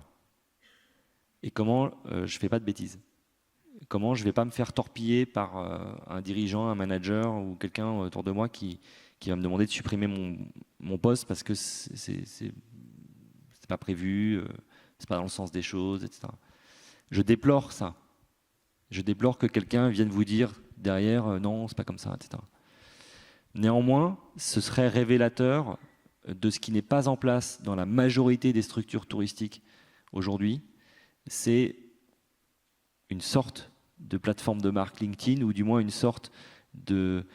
et comment je ne fais pas de bêtises. Comment je ne vais pas me faire torpiller par un dirigeant, un manager ou quelqu'un autour de moi qui va me demander de supprimer mon poste parce que c'est pas prévu, c'est pas dans le sens des choses, etc. Je déplore ça. Je déplore que quelqu'un vienne vous dire derrière non, c'est pas comme ça, etc. Néanmoins, ce serait révélateur de ce qui n'est pas en place dans la majorité des structures touristiques aujourd'hui. C'est une sorte de plateforme de marque LinkedIn ou du moins une sorte de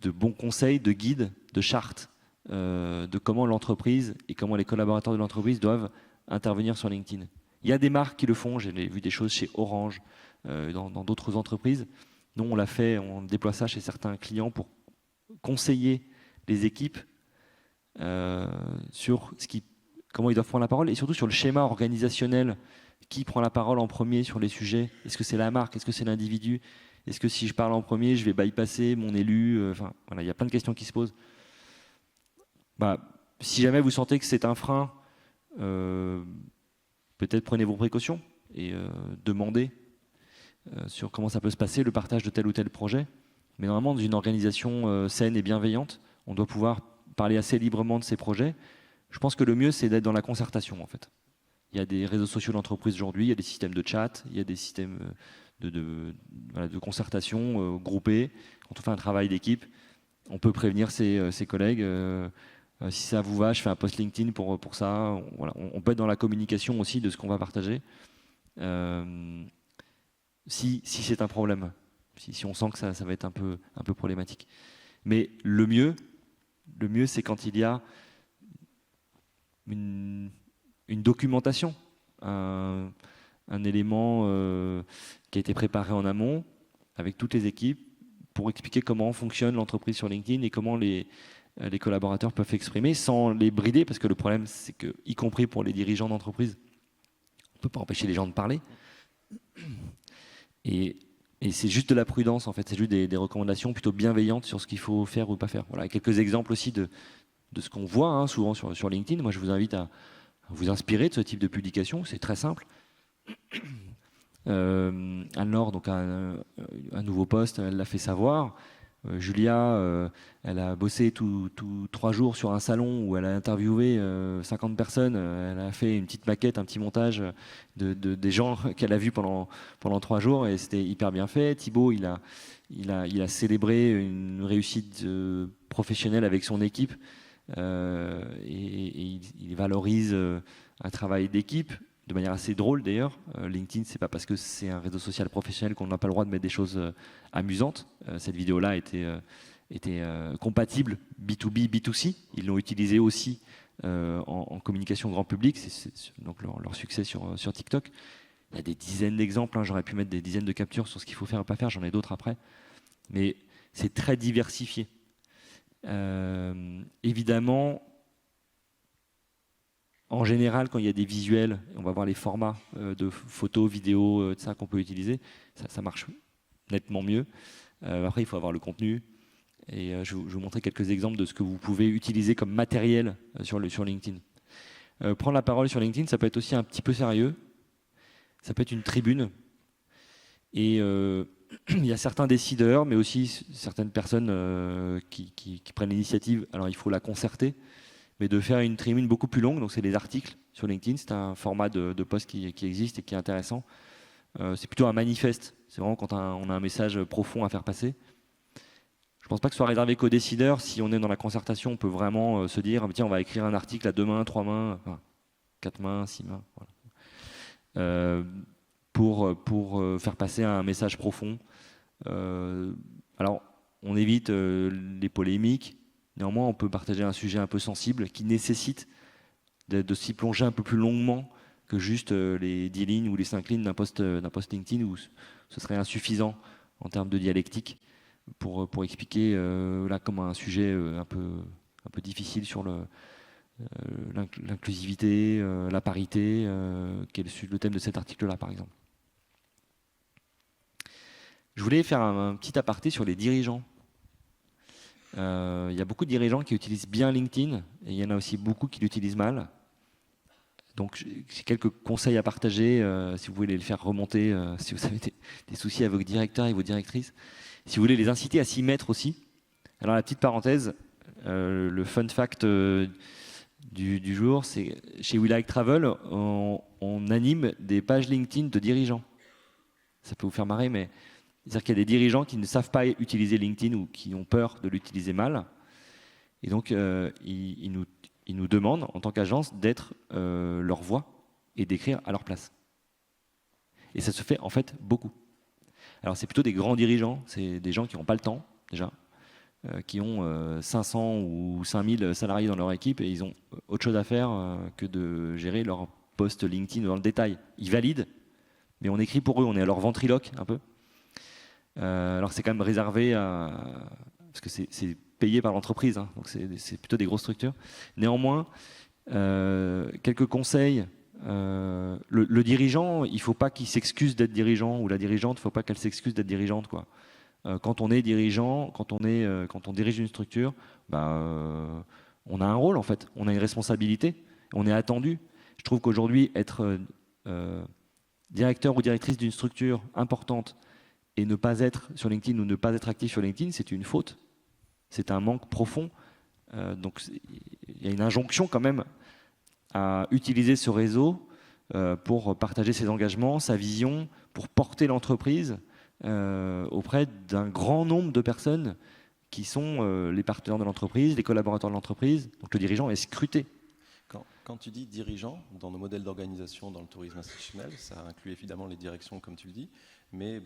bons conseils, de guides, de chartes de comment l'entreprise et comment les collaborateurs de l'entreprise doivent intervenir sur LinkedIn. Il y a des marques qui le font, j'ai vu des choses chez Orange, dans d'autres entreprises. Nous, on l'a fait, on déploie ça chez certains clients pour conseiller les équipes sur comment ils doivent prendre la parole et surtout sur le schéma organisationnel. Qui prend la parole en premier sur les sujets? Est-ce que c'est la marque? Est-ce que c'est l'individu? Est-ce que si je parle en premier, je vais bypasser mon élu? Enfin, voilà, il y a plein de questions qui se posent. Si jamais vous sentez que c'est un frein, peut-être prenez vos précautions et demandez sur comment ça peut se passer, le partage de tel ou tel projet. Mais normalement, dans une organisation saine et bienveillante, on doit pouvoir parler assez librement de ces projets. Je pense que le mieux, c'est d'être dans la concertation, en fait. Il y a des réseaux sociaux d'entreprise aujourd'hui, il y a des systèmes de chat, il y a des systèmes de concertation groupés. Quand on fait un travail d'équipe, on peut prévenir ses collègues. Si ça vous va, je fais un post LinkedIn pour ça. Voilà. On peut être dans la communication aussi de ce qu'on va partager. Si c'est un problème, si on sent que ça va être un peu problématique. Mais le mieux, c'est quand il y a une documentation, un élément qui a été préparé en amont avec toutes les équipes pour expliquer comment fonctionne l'entreprise sur LinkedIn et comment les collaborateurs peuvent s'exprimer sans les brider, parce que le problème, c'est que, y compris pour les dirigeants d'entreprise, on ne peut pas empêcher les gens de parler. Et c'est juste de la prudence, en fait, c'est juste des recommandations plutôt bienveillantes sur ce qu'il faut faire ou pas faire. Voilà, quelques exemples aussi de ce qu'on voit souvent sur LinkedIn. Moi, je vous invite à vous inspirer de ce type de publication, c'est très simple. Anne-Laure, donc un nouveau poste, elle l'a fait savoir. Julia, elle a bossé tout 3 jours sur un salon où elle a interviewé 50 personnes. Elle a fait une petite maquette, un petit montage des gens qu'elle a vus pendant 3 jours et c'était hyper bien fait. Thibaut, il a célébré une réussite professionnelle avec son équipe et il valorise un travail d'équipe de manière assez drôle d'ailleurs. LinkedIn, c'est pas parce que c'est un réseau social professionnel qu'on n'a pas le droit de mettre des choses amusantes. Cette vidéo-là était compatible B2B, B2C. Ils l'ont utilisé aussi en communication grand public. C'est donc leur succès sur TikTok. Il y a des dizaines d'exemples. J'aurais pu mettre des dizaines de captures sur ce qu'il faut faire ou pas faire. J'en ai d'autres après. Mais c'est très diversifié. Évidemment, En général, quand il y a des visuels, on va voir les formats de photos, vidéos, ça qu'on peut utiliser, ça marche nettement mieux. Après, il faut avoir le contenu. Et je vais vous montrer quelques exemples de ce que vous pouvez utiliser comme matériel sur LinkedIn. Prendre la parole sur LinkedIn, ça peut être aussi un petit peu sérieux. Ça peut être une tribune. Et il y a certains décideurs, mais aussi certaines personnes qui prennent l'initiative. Alors, il faut la concerter, mais de faire une tribune beaucoup plus longue. Donc, c'est des articles sur LinkedIn. C'est un format de post qui existe et qui est intéressant. C'est plutôt un manifeste. C'est vraiment quand on a un message profond à faire passer. Je ne pense pas que ce soit réservé qu'aux décideurs. Si on est dans la concertation, on peut vraiment se dire tiens, on va écrire un article à 2 mains, 3 mains, enfin, 4 mains, 6 mains. Voilà. Pour faire passer un message profond. Alors, on évite les polémiques. Néanmoins, on peut partager un sujet un peu sensible qui nécessite de s'y plonger un peu plus longuement que juste les 10 lignes ou les 5 lignes d'un post LinkedIn où ce serait insuffisant en termes de dialectique pour expliquer là comme un sujet un peu difficile sur l'inclusivité, la parité, qui est le thème de cet article-là, par exemple. Je voulais faire un petit aparté sur les dirigeants. Il y a beaucoup de dirigeants qui utilisent bien LinkedIn et il y en a aussi beaucoup qui l'utilisent mal. Donc j'ai quelques conseils à partager si vous voulez les faire remonter, si vous avez des soucis avec vos directeurs et vos directrices. Si vous voulez les inciter à s'y mettre aussi. Alors la petite parenthèse, le fun fact du jour, c'est chez We Like Travel, on anime des pages LinkedIn de dirigeants. Ça peut vous faire marrer, mais c'est-à-dire qu'il y a des dirigeants qui ne savent pas utiliser LinkedIn ou qui ont peur de l'utiliser mal. Et donc, ils nous demandent, en tant qu'agence, d'être leur voix et d'écrire à leur place. Et ça se fait en fait beaucoup. Alors, c'est plutôt des grands dirigeants, c'est des gens qui n'ont pas le temps, déjà, qui ont 500 ou 5000 salariés dans leur équipe et ils ont autre chose à faire que de gérer leur post LinkedIn dans le détail. Ils valident, mais on écrit pour eux, on est à leur ventriloque un peu. Alors c'est quand même réservé parce que c'est payé par l'entreprise, hein, donc c'est plutôt des grosses structures. Néanmoins, quelques conseils. Le dirigeant, il ne faut pas qu'il s'excuse d'être dirigeant, ou la dirigeante, il ne faut pas qu'elle s'excuse d'être dirigeante, quoi. Quand on est dirigeant, quand on dirige une structure, on a un rôle en fait, on a une responsabilité, on est attendu. Je trouve qu'aujourd'hui, être directeur ou directrice d'une structure importante et ne pas être sur LinkedIn ou ne pas être actif sur LinkedIn, c'est une faute. C'est un manque profond. Donc il y a une injonction quand même à utiliser ce réseau pour partager ses engagements, sa vision, pour porter l'entreprise auprès d'un grand nombre de personnes qui sont les partenaires de l'entreprise, les collaborateurs de l'entreprise. Donc le dirigeant est scruté. Quand tu dis dirigeant, dans nos modèles d'organisation dans le tourisme institutionnel, ça inclut évidemment les directions comme tu le dis, mais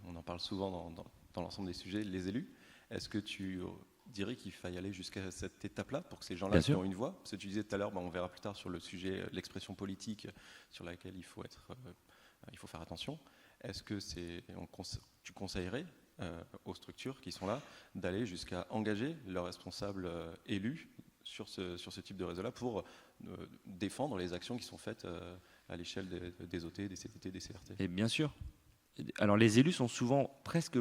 on en parle souvent dans l'ensemble des sujets, les élus. Est-ce que tu dirais qu'il faille aller jusqu'à cette étape-là pour que ces gens-là qui ont une voix, parce que tu disais tout à l'heure, on verra plus tard sur le sujet, l'expression politique sur laquelle il faut faire attention. Est-ce que tu conseillerais aux structures qui sont là d'aller jusqu'à engager leurs responsables élus sur ce type de réseau-là pour défendre les actions qui sont faites à l'échelle des OT, des CTT, des CRT? Et bien sûr. Alors les élus sont souvent, presque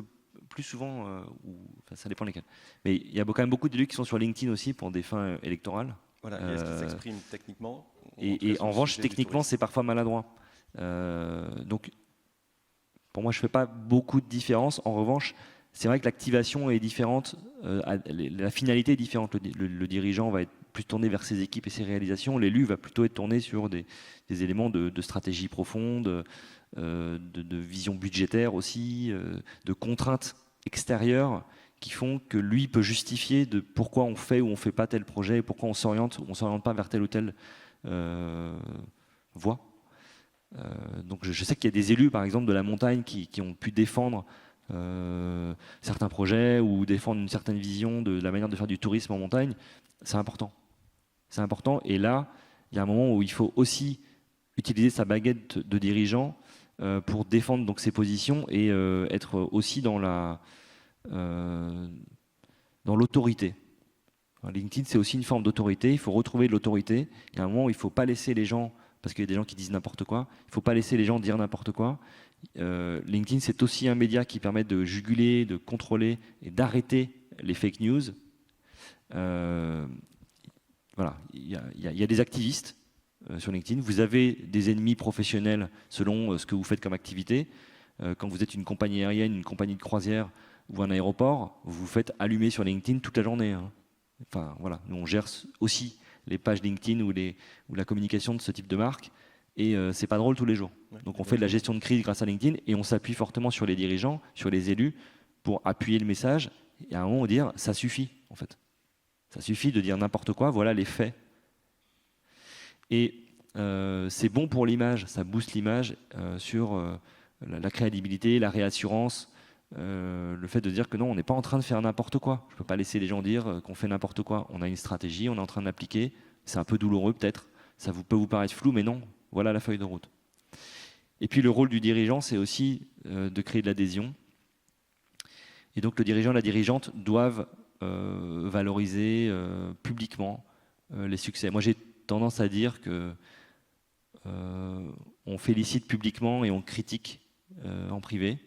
plus souvent, enfin, ça dépend lesquels, mais il y a quand même beaucoup d'élus qui sont sur LinkedIn aussi pour des fins électorales. Voilà, et est-ce qu'ils s'expriment techniquement? Et en revanche, techniquement, c'est parfois maladroit. Donc, pour moi, je ne fais pas beaucoup de différence. En revanche, c'est vrai que l'activation est différente, la finalité est différente. Le dirigeant va être plus tourné vers ses équipes et ses réalisations. L'élu va plutôt être tourné sur des éléments de stratégie profonde, de vision budgétaire aussi, de contraintes extérieures qui font que lui peut justifier de pourquoi on fait ou on ne fait pas tel projet, et pourquoi on s'oriente ou on ne s'oriente pas vers telle ou telle voie. Donc je sais qu'il y a des élus, par exemple, de la montagne qui ont pu défendre certains projets ou défendre une certaine vision de la manière de faire du tourisme en montagne. C'est important. C'est important. Et là, il y a un moment où il faut aussi utiliser sa baguette de dirigeant pour défendre donc ses positions et être aussi dans l'autorité. LinkedIn, c'est aussi une forme d'autorité. Il faut retrouver de l'autorité. Il y a un moment où il ne faut pas laisser les gens, parce qu'il y a des gens qui disent n'importe quoi, il ne faut pas laisser les gens dire n'importe quoi. LinkedIn, c'est aussi un média qui permet de juguler, de contrôler et d'arrêter les fake news. Voilà, il y a des activistes sur LinkedIn. Vous avez des ennemis professionnels selon ce que vous faites comme activité. Quand vous êtes une compagnie aérienne, une compagnie de croisière ou un aéroport, vous vous faites allumer sur LinkedIn toute la journée. Enfin, voilà. Nous, on gère aussi les pages LinkedIn ou la communication de ce type de marque. Et c'est pas drôle tous les jours. Donc on fait de la gestion de crise grâce à LinkedIn et on s'appuie fortement sur les dirigeants, sur les élus, pour appuyer le message et à un moment dire ça suffit en fait. Ça suffit de dire n'importe quoi, voilà les faits. Et c'est bon pour l'image, ça booste l'image sur la crédibilité, la réassurance, le fait de dire que non, on n'est pas en train de faire n'importe quoi. Je ne peux pas laisser les gens dire qu'on fait n'importe quoi. On a une stratégie, on est en train de l'appliquer. C'est un peu douloureux peut-être, ça peut vous paraître flou, mais non, voilà la feuille de route. Et puis le rôle du dirigeant, c'est aussi de créer de l'adhésion. Et donc le dirigeant et la dirigeante doivent valoriser publiquement les succès. Moi j'ai tendance à dire que on félicite publiquement et on critique en privé.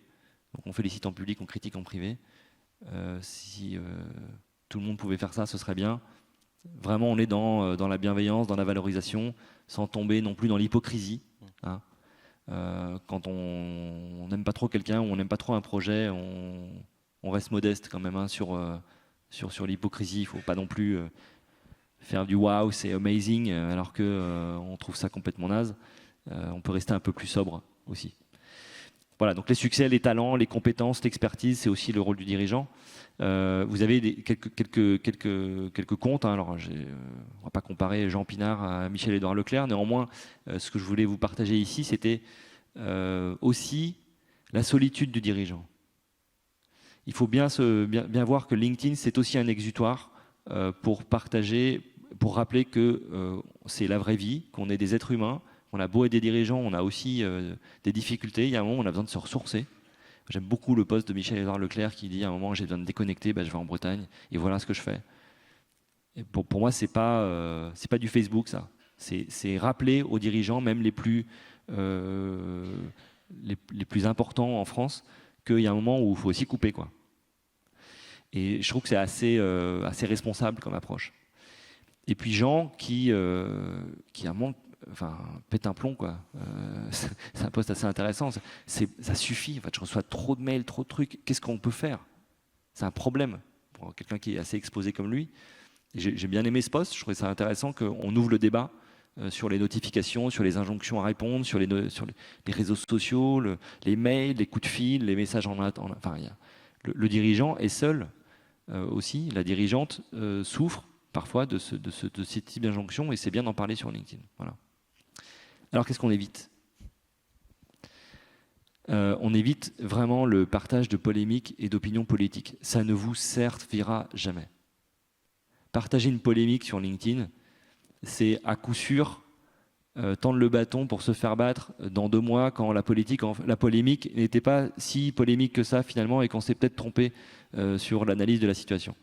Donc on félicite en public, on critique en privé. Si tout le monde pouvait faire ça, ce serait bien. Vraiment, on est dans la bienveillance, dans la valorisation, sans tomber non plus dans l'hypocrisie. Hein. Quand on n'aime pas trop quelqu'un ou on n'aime pas trop un projet, on reste modeste quand même sur l'hypocrisie. Il ne faut pas non plus faire du wow, c'est amazing, alors qu'on trouve ça complètement naze. On peut rester un peu plus sobre aussi. Voilà, donc les succès, les talents, les compétences, l'expertise, c'est aussi le rôle du dirigeant. Vous avez quelques comptes. Alors, on ne va pas comparer Jean Pinard à Michel-Édouard Leclerc. Néanmoins, ce que je voulais vous partager ici, c'était aussi la solitude du dirigeant. Il faut bien voir que LinkedIn, c'est aussi un exutoire pour partager, pour rappeler que c'est la vraie vie, qu'on est des êtres humains. On a beau être des dirigeants, on a aussi des difficultés. Il y a un moment où on a besoin de se ressourcer. J'aime beaucoup le post de Michel-Édouard Leclerc qui dit à un moment j'ai besoin de déconnecter, je vais en Bretagne et voilà ce que je fais. Et pour moi, c'est pas du Facebook ça. C'est rappeler aux dirigeants, même les plus importants en France, qu'il y a un moment où il faut aussi couper quoi. Et je trouve que c'est assez responsable comme approche. Et puis Jean qui a un moment pète un plomb quoi. C'est un poste assez intéressant. Ça suffit. En fait, je reçois trop de mails, trop de trucs. Qu'est-ce qu'on peut faire? C'est un problème pour quelqu'un qui est assez exposé comme lui. J'ai bien aimé ce poste. Je trouvais ça intéressant qu'on ouvre le débat sur les notifications, sur les injonctions à répondre, sur les réseaux sociaux, les mails, les coups de fil, les messages le dirigeant est seul aussi. La dirigeante souffre parfois de ce type d'injonction et c'est bien d'en parler sur LinkedIn. Voilà. Alors qu'est-ce qu'on évite ? On évite vraiment le partage de polémiques et d'opinions politiques. Ça ne vous servira jamais. Partager une polémique sur LinkedIn, c'est à coup sûr tendre le bâton pour se faire battre dans 2 mois quand la polémique n'était pas si polémique que ça finalement et qu'on s'est peut-être trompé sur l'analyse de la situation.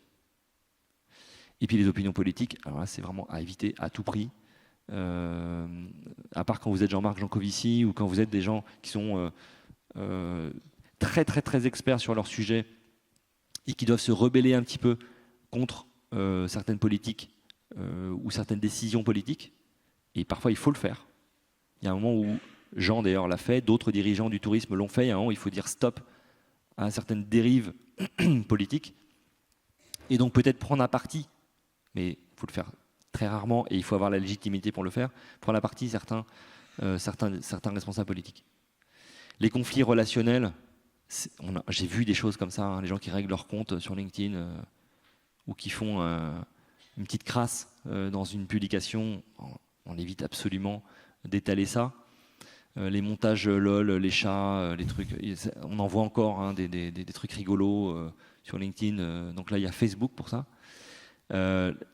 Et puis les opinions politiques, alors là c'est vraiment à éviter à tout prix. À part quand vous êtes Jean-Marc Jancovici ou quand vous êtes des gens qui sont très très très experts sur leur sujet et qui doivent se rebeller un petit peu contre certaines politiques ou certaines décisions politiques. Et parfois il faut le faire. Il y a un moment où Jean d'ailleurs l'a fait, d'autres dirigeants du tourisme l'ont fait. Il y a un moment où il faut dire stop à certaines dérives politiques et donc peut-être prendre un parti, mais il faut le faire très rarement et il faut avoir la légitimité pour le faire, prendre à partie certains responsables politiques. Les conflits relationnels, j'ai vu des choses comme ça, les gens qui règlent leur compte sur LinkedIn ou qui font une petite crasse dans une publication, on évite absolument d'étaler ça. Les montages LOL, les chats, les trucs, on en voit encore des trucs rigolos sur LinkedIn, donc là il y a Facebook pour ça.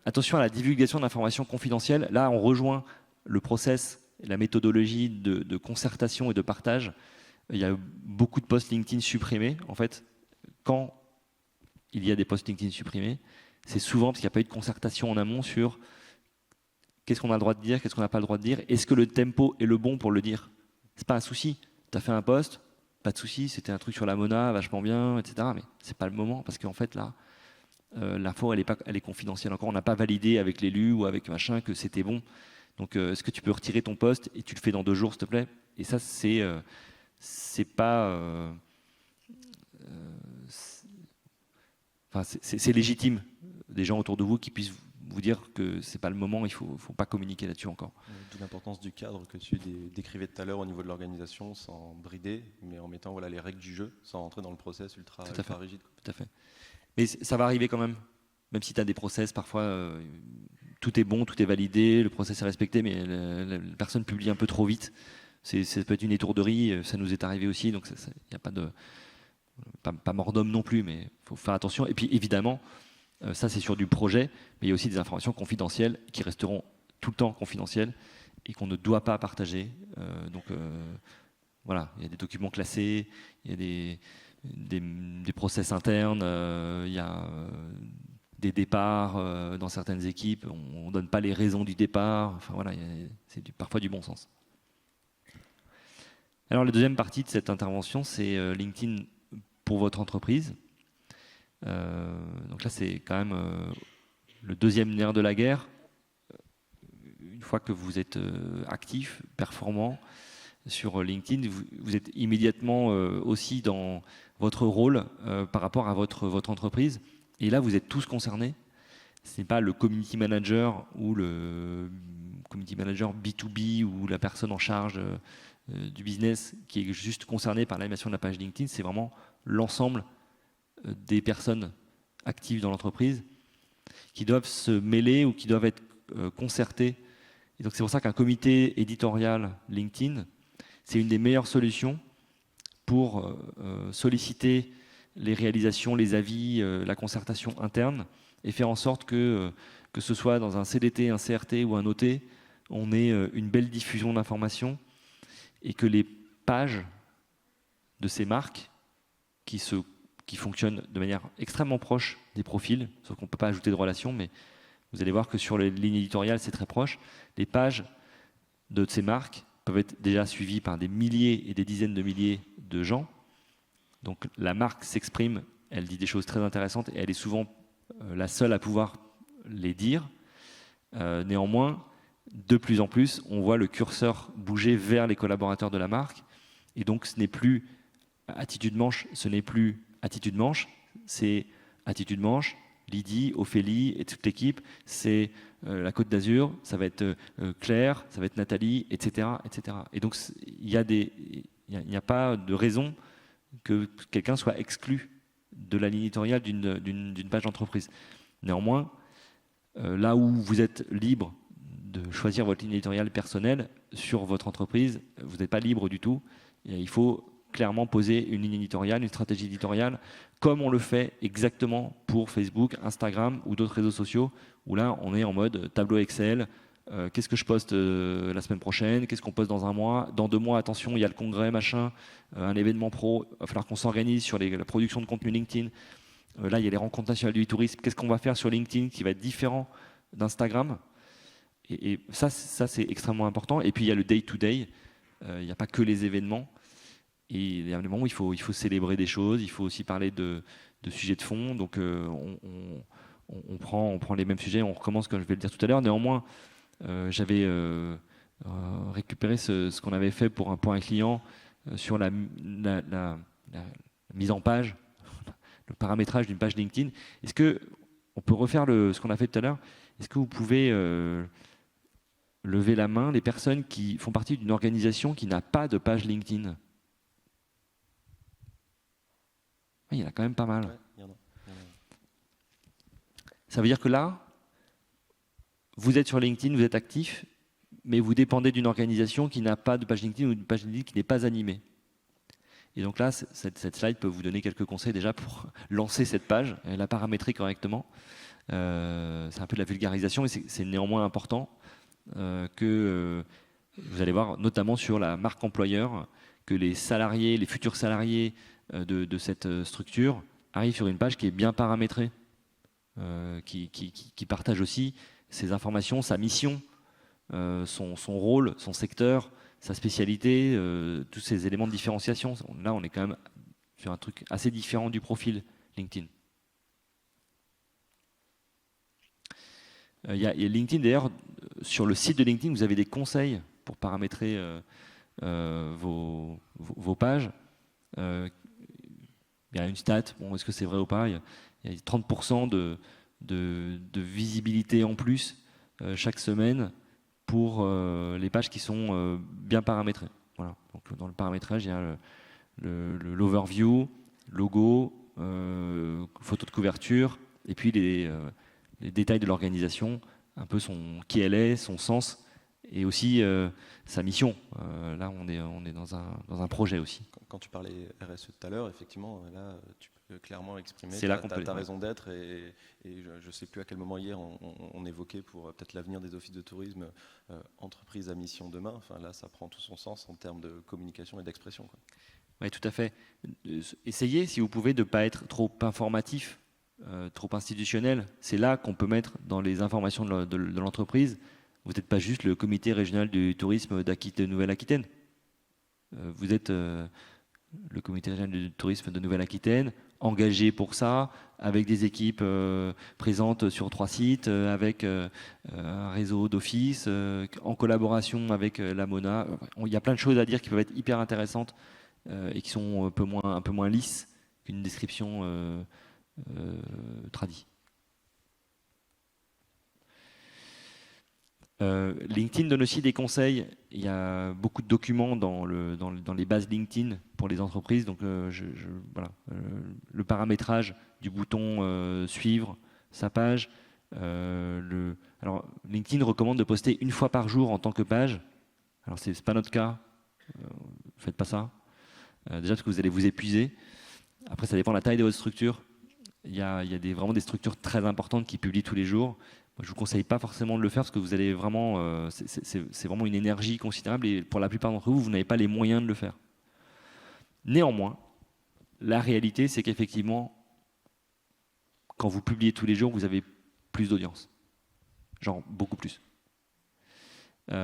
Attention à la divulgation d'informations confidentielles. Là, on rejoint le process, la méthodologie de concertation et de partage. Il y a beaucoup de posts LinkedIn supprimés. En fait, quand il y a des posts LinkedIn supprimés, c'est souvent parce qu'il n'y a pas eu de concertation en amont sur qu'est-ce qu'on a le droit de dire, qu'est-ce qu'on n'a pas le droit de dire, est-ce que le tempo est le bon pour le dire. C'est pas un souci. Tu as fait un post, pas de souci, c'était un truc sur la Mona, vachement bien, etc. Mais c'est pas le moment parce qu'en fait là, l'info elle est confidentielle encore. On n'a pas validé avec l'élu ou avec machin que c'était bon. Donc est-ce que tu peux retirer ton post et tu le fais dans 2 jours s'il te plaît. Et ça c'est pas, c'est légitime des gens autour de vous qui puissent vous dire que c'est pas le moment, il faut pas communiquer là-dessus encore. D'où l'importance du cadre que tu décrivais tout à l'heure au niveau de l'organisation, sans brider, mais en mettant les règles du jeu, sans rentrer dans le process ultra rigide. Tout à fait. Mais ça va arriver quand même si tu as des process, parfois tout est bon, tout est validé, le process est respecté, mais la personne publie un peu trop vite. Ça peut être une étourderie, ça nous est arrivé aussi, donc il n'y a pas de... Pas mort d'homme non plus, mais il faut faire attention. Et puis évidemment, ça c'est sur du projet, mais il y a aussi des informations confidentielles qui resteront tout le temps confidentielles et qu'on ne doit pas partager. Voilà, il y a des documents classés, il y a des process internes, il y a des départs dans certaines équipes, on ne donne pas les raisons du départ, enfin voilà, c'est parfois du bon sens. Alors la deuxième partie de cette intervention, c'est LinkedIn pour votre entreprise. Donc là, c'est quand même le deuxième nerf de la guerre. Une fois que vous êtes actif, performant sur LinkedIn, vous êtes immédiatement aussi dans votre rôle par rapport à votre entreprise. Et là, vous êtes tous concernés. Ce n'est pas le community manager ou le community manager B2B ou la personne en charge du business qui est juste concerné par l'animation de la page LinkedIn. C'est vraiment l'ensemble des personnes actives dans l'entreprise qui doivent se mêler ou qui doivent être concertées. Et donc c'est pour ça qu'un comité éditorial LinkedIn, c'est une des meilleures solutions pour solliciter les réalisations, les avis, la concertation interne et faire en sorte que ce soit dans un CDT, un CRT ou un OT, on ait une belle diffusion d'informations et que les pages de ces marques qui fonctionnent de manière extrêmement proche des profils, sauf qu'on ne peut pas ajouter de relation, mais vous allez voir que sur les lignes éditoriales, c'est très proche. Les pages de ces marques peuvent être déjà suivies par des milliers et des dizaines de milliers de gens. Donc la marque s'exprime, elle dit des choses très intéressantes et elle est souvent la seule à pouvoir les dire. Néanmoins, de plus en plus, on voit le curseur bouger vers les collaborateurs de la marque. Et donc ce n'est plus Attitude Manche, ce n'est plus Attitude Manche, c'est Attitude Manche, Lydie, Ophélie et toute l'équipe, c'est la Côte d'Azur, ça va être Claire, ça va être Nathalie, etc., etc. Et donc il n'y a pas de raison que quelqu'un soit exclu de la ligne éditoriale d'une page d'entreprise. Néanmoins, là où vous êtes libre de choisir votre ligne éditoriale personnelle sur votre entreprise, vous n'êtes pas libre du tout. Et il faut clairement poser une ligne éditoriale, une stratégie éditoriale, comme on le fait exactement pour Facebook, Instagram ou d'autres réseaux sociaux, où là, on est en mode tableau Excel. Qu'est-ce que je poste la semaine prochaine? Qu'est-ce qu'on poste dans un mois? Dans 2 mois, attention, il y a le congrès, machin, un événement pro. Il va falloir qu'on s'organise sur la production de contenu LinkedIn. Là, il y a les rencontres nationales du tourisme. Qu'est-ce qu'on va faire sur LinkedIn qui va être différent d'Instagram? Et ça, c'est extrêmement important. Et puis, il y a le day-to-day. Il n'y a pas que les événements. Et il y a un moment où il faut célébrer des choses. Il faut aussi parler de sujets de fond. Donc, on prend les mêmes sujets. On recommence, comme je vais le dire tout à l'heure. Néanmoins, j'avais récupéré ce qu'on avait fait pour un client sur la mise en page, le paramétrage d'une page LinkedIn. Est-ce qu'on peut refaire ce qu'on a fait tout à l'heure? Est-ce que vous pouvez lever la main les personnes qui font partie d'une organisation qui n'a pas de page LinkedIn? Il y en a quand même pas mal. Ouais, ça veut dire que là, vous êtes sur LinkedIn, vous êtes actif, mais vous dépendez d'une organisation qui n'a pas de page LinkedIn ou d'une page LinkedIn qui n'est pas animée. Et donc là, cette slide peut vous donner quelques conseils déjà pour lancer cette page et la paramétrer correctement. C'est un peu de la vulgarisation, mais c'est néanmoins important que vous allez voir, notamment sur la marque employeur, que les salariés, les futurs salariés de cette structure arrivent sur une page qui est bien paramétrée. qui partage aussi ses informations, sa mission, son rôle, son secteur, sa spécialité, tous ces éléments de différenciation. Là, on est quand même sur un truc assez différent du profil LinkedIn. Il y a LinkedIn, d'ailleurs, sur le site de LinkedIn, vous avez des conseils pour paramétrer vos pages. Il y a une stat, bon, est-ce que c'est vrai ou pas? Il y a 30% de visibilité en plus chaque semaine pour les pages qui sont bien paramétrées. Voilà. Donc, dans le paramétrage, il y a l'overview, logo, photo de couverture, et puis les détails de l'organisation, un peu qui elle est, son sens, et aussi sa mission. Là, on est dans un projet aussi. Quand tu parlais RSE tout à l'heure, effectivement, là, tu peux clairement exprimer ta raison d'être. Et je ne sais plus à quel moment hier, on évoquait pour peut-être l'avenir des offices de tourisme, entreprise à mission demain. Enfin, là, ça prend tout son sens en termes de communication et d'expression. Oui, tout à fait. Essayez, si vous pouvez, de ne pas être trop informatif, trop institutionnel. C'est là qu'on peut mettre dans les informations de l'entreprise. Vous n'êtes pas juste le comité régional du tourisme de Nouvelle-Aquitaine. Vous êtes le comité régional du tourisme de Nouvelle-Aquitaine, engagé pour ça, avec des équipes présentes sur 3 sites, avec un réseau d'offices, en collaboration avec la MONA. Il y a plein de choses à dire qui peuvent être hyper intéressantes et qui sont un peu moins lisses qu'une description tradie. LinkedIn donne aussi des conseils. Il y a beaucoup de documents dans les bases LinkedIn pour les entreprises. Donc, voilà, le paramétrage du bouton suivre sa page. Alors, LinkedIn recommande de poster 1 fois par jour en tant que page. Alors, c'est pas notre cas. Faites pas ça. Déjà parce que vous allez vous épuiser. Après, ça dépend de la taille de votre structure. Il y a vraiment des structures très importantes qui publient tous les jours. Moi, je ne vous conseille pas forcément de le faire parce que vous allez vraiment, c'est vraiment une énergie considérable et pour la plupart d'entre vous, vous n'avez pas les moyens de le faire. Néanmoins, la réalité, c'est qu'effectivement, quand vous publiez tous les jours, vous avez plus d'audience. Genre beaucoup plus. Et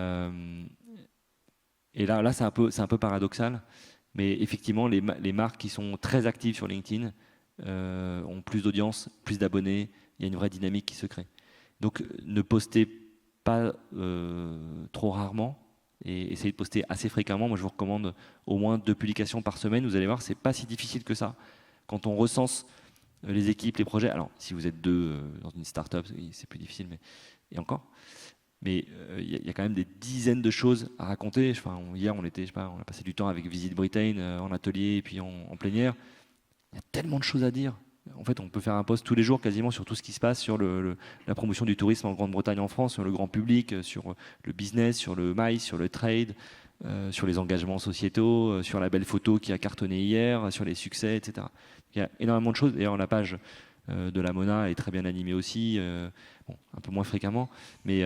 là, c'est un peu paradoxal, mais effectivement, les marques qui sont très actives sur LinkedIn ont plus d'audience, plus d'abonnés, il y a une vraie dynamique qui se crée. Donc, ne postez pas trop rarement et essayez de poster assez fréquemment. Moi, je vous recommande au moins 2 publications par semaine. Vous allez voir, c'est pas si difficile que ça. Quand on recense les équipes, les projets, alors si vous êtes 2 dans une start-up, c'est plus difficile, et encore. Mais il y a quand même des dizaines de choses à raconter. Enfin, hier, on a passé du temps avec Visit Britain en atelier et puis en plénière. Il y a tellement de choses à dire. En fait, on peut faire un post tous les jours quasiment sur tout ce qui se passe sur la promotion du tourisme en Grande-Bretagne, en France, sur le grand public, sur le business, sur le MICE, sur le trade, sur les engagements sociétaux, sur la belle photo qui a cartonné hier, sur les succès, etc. Il y a énormément de choses. D'ailleurs, la page de la MONA est très bien animée aussi, bon, un peu moins fréquemment. Mais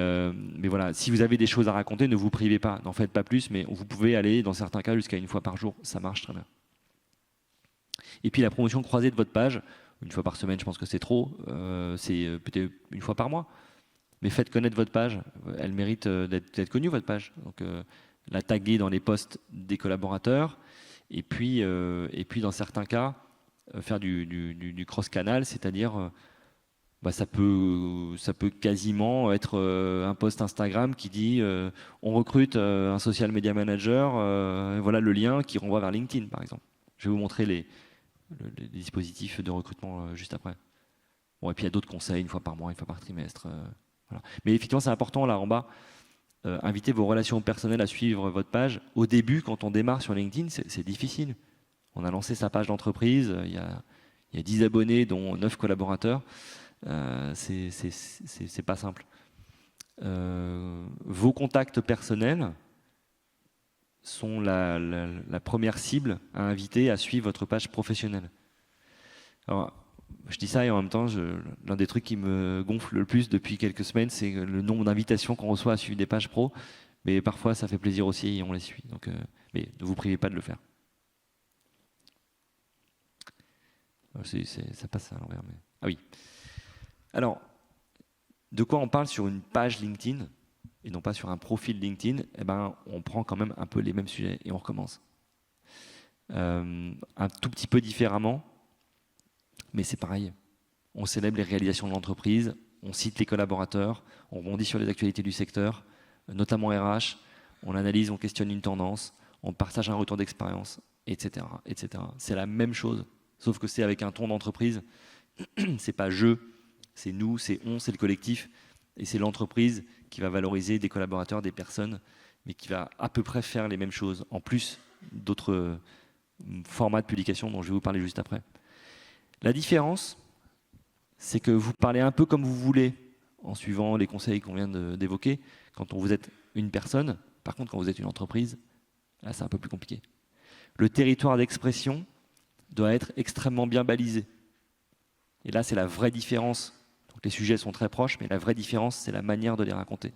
voilà, si vous avez des choses à raconter, ne vous privez pas, n'en faites pas plus, mais vous pouvez aller, dans certains cas, jusqu'à 1 fois par jour. Ça marche très bien. Et puis la promotion croisée de votre page, 1 fois par semaine, je pense que c'est trop. C'est peut-être 1 fois par mois. Mais faites connaître votre page. Elle mérite d'être connue, votre page. Donc, la taguer dans les posts des collaborateurs. Et puis dans certains cas, faire du cross-canal, c'est-à-dire, ça peut quasiment être un post Instagram qui dit on recrute un social media manager, voilà le lien qui renvoie vers LinkedIn, par exemple. Je vais vous montrer les dispositifs de recrutement juste après. Bon, et puis il y a d'autres conseils, 1 fois par mois, 1 fois par trimestre. Voilà. Mais effectivement, c'est important là en bas. Invitez vos relations personnelles à suivre votre page. Au début, quand on démarre sur LinkedIn, c'est difficile. On a lancé sa page d'entreprise, il y a 10 abonnés, dont 9 collaborateurs. C'est pas simple. Vos contacts personnels sont la première cible à inviter à suivre votre page professionnelle. Alors, je dis ça et en même temps, l'un des trucs qui me gonfle le plus depuis quelques semaines, c'est le nombre d'invitations qu'on reçoit à suivre des pages pro. Mais parfois, ça fait plaisir aussi et on les suit. Donc, mais ne vous privez pas de le faire. Ça passe à l'envers. Mais... Ah oui. Alors, de quoi on parle sur une page LinkedIn et non pas sur un profil LinkedIn? Eh ben, on prend quand même un peu les mêmes sujets et on recommence. Un tout petit peu différemment, mais c'est pareil. On célèbre les réalisations de l'entreprise, on cite les collaborateurs, on rebondit sur les actualités du secteur, notamment RH, on analyse, on questionne une tendance, on partage un retour d'expérience, etc., etc. C'est la même chose, sauf que c'est avec un ton d'entreprise. C'est pas je, c'est nous, c'est on, c'est le collectif, et c'est l'entreprise qui va valoriser des collaborateurs, des personnes, mais qui va à peu près faire les mêmes choses, en plus d'autres formats de publication dont je vais vous parler juste après. La différence, c'est que vous parlez un peu comme vous voulez, en suivant les conseils qu'on vient d'évoquer, quand vous êtes une personne. Par contre, quand vous êtes une entreprise, là, c'est un peu plus compliqué. Le territoire d'expression doit être extrêmement bien balisé. Et là, c'est la vraie différence. Donc, les sujets sont très proches, mais la vraie différence, c'est la manière de les raconter.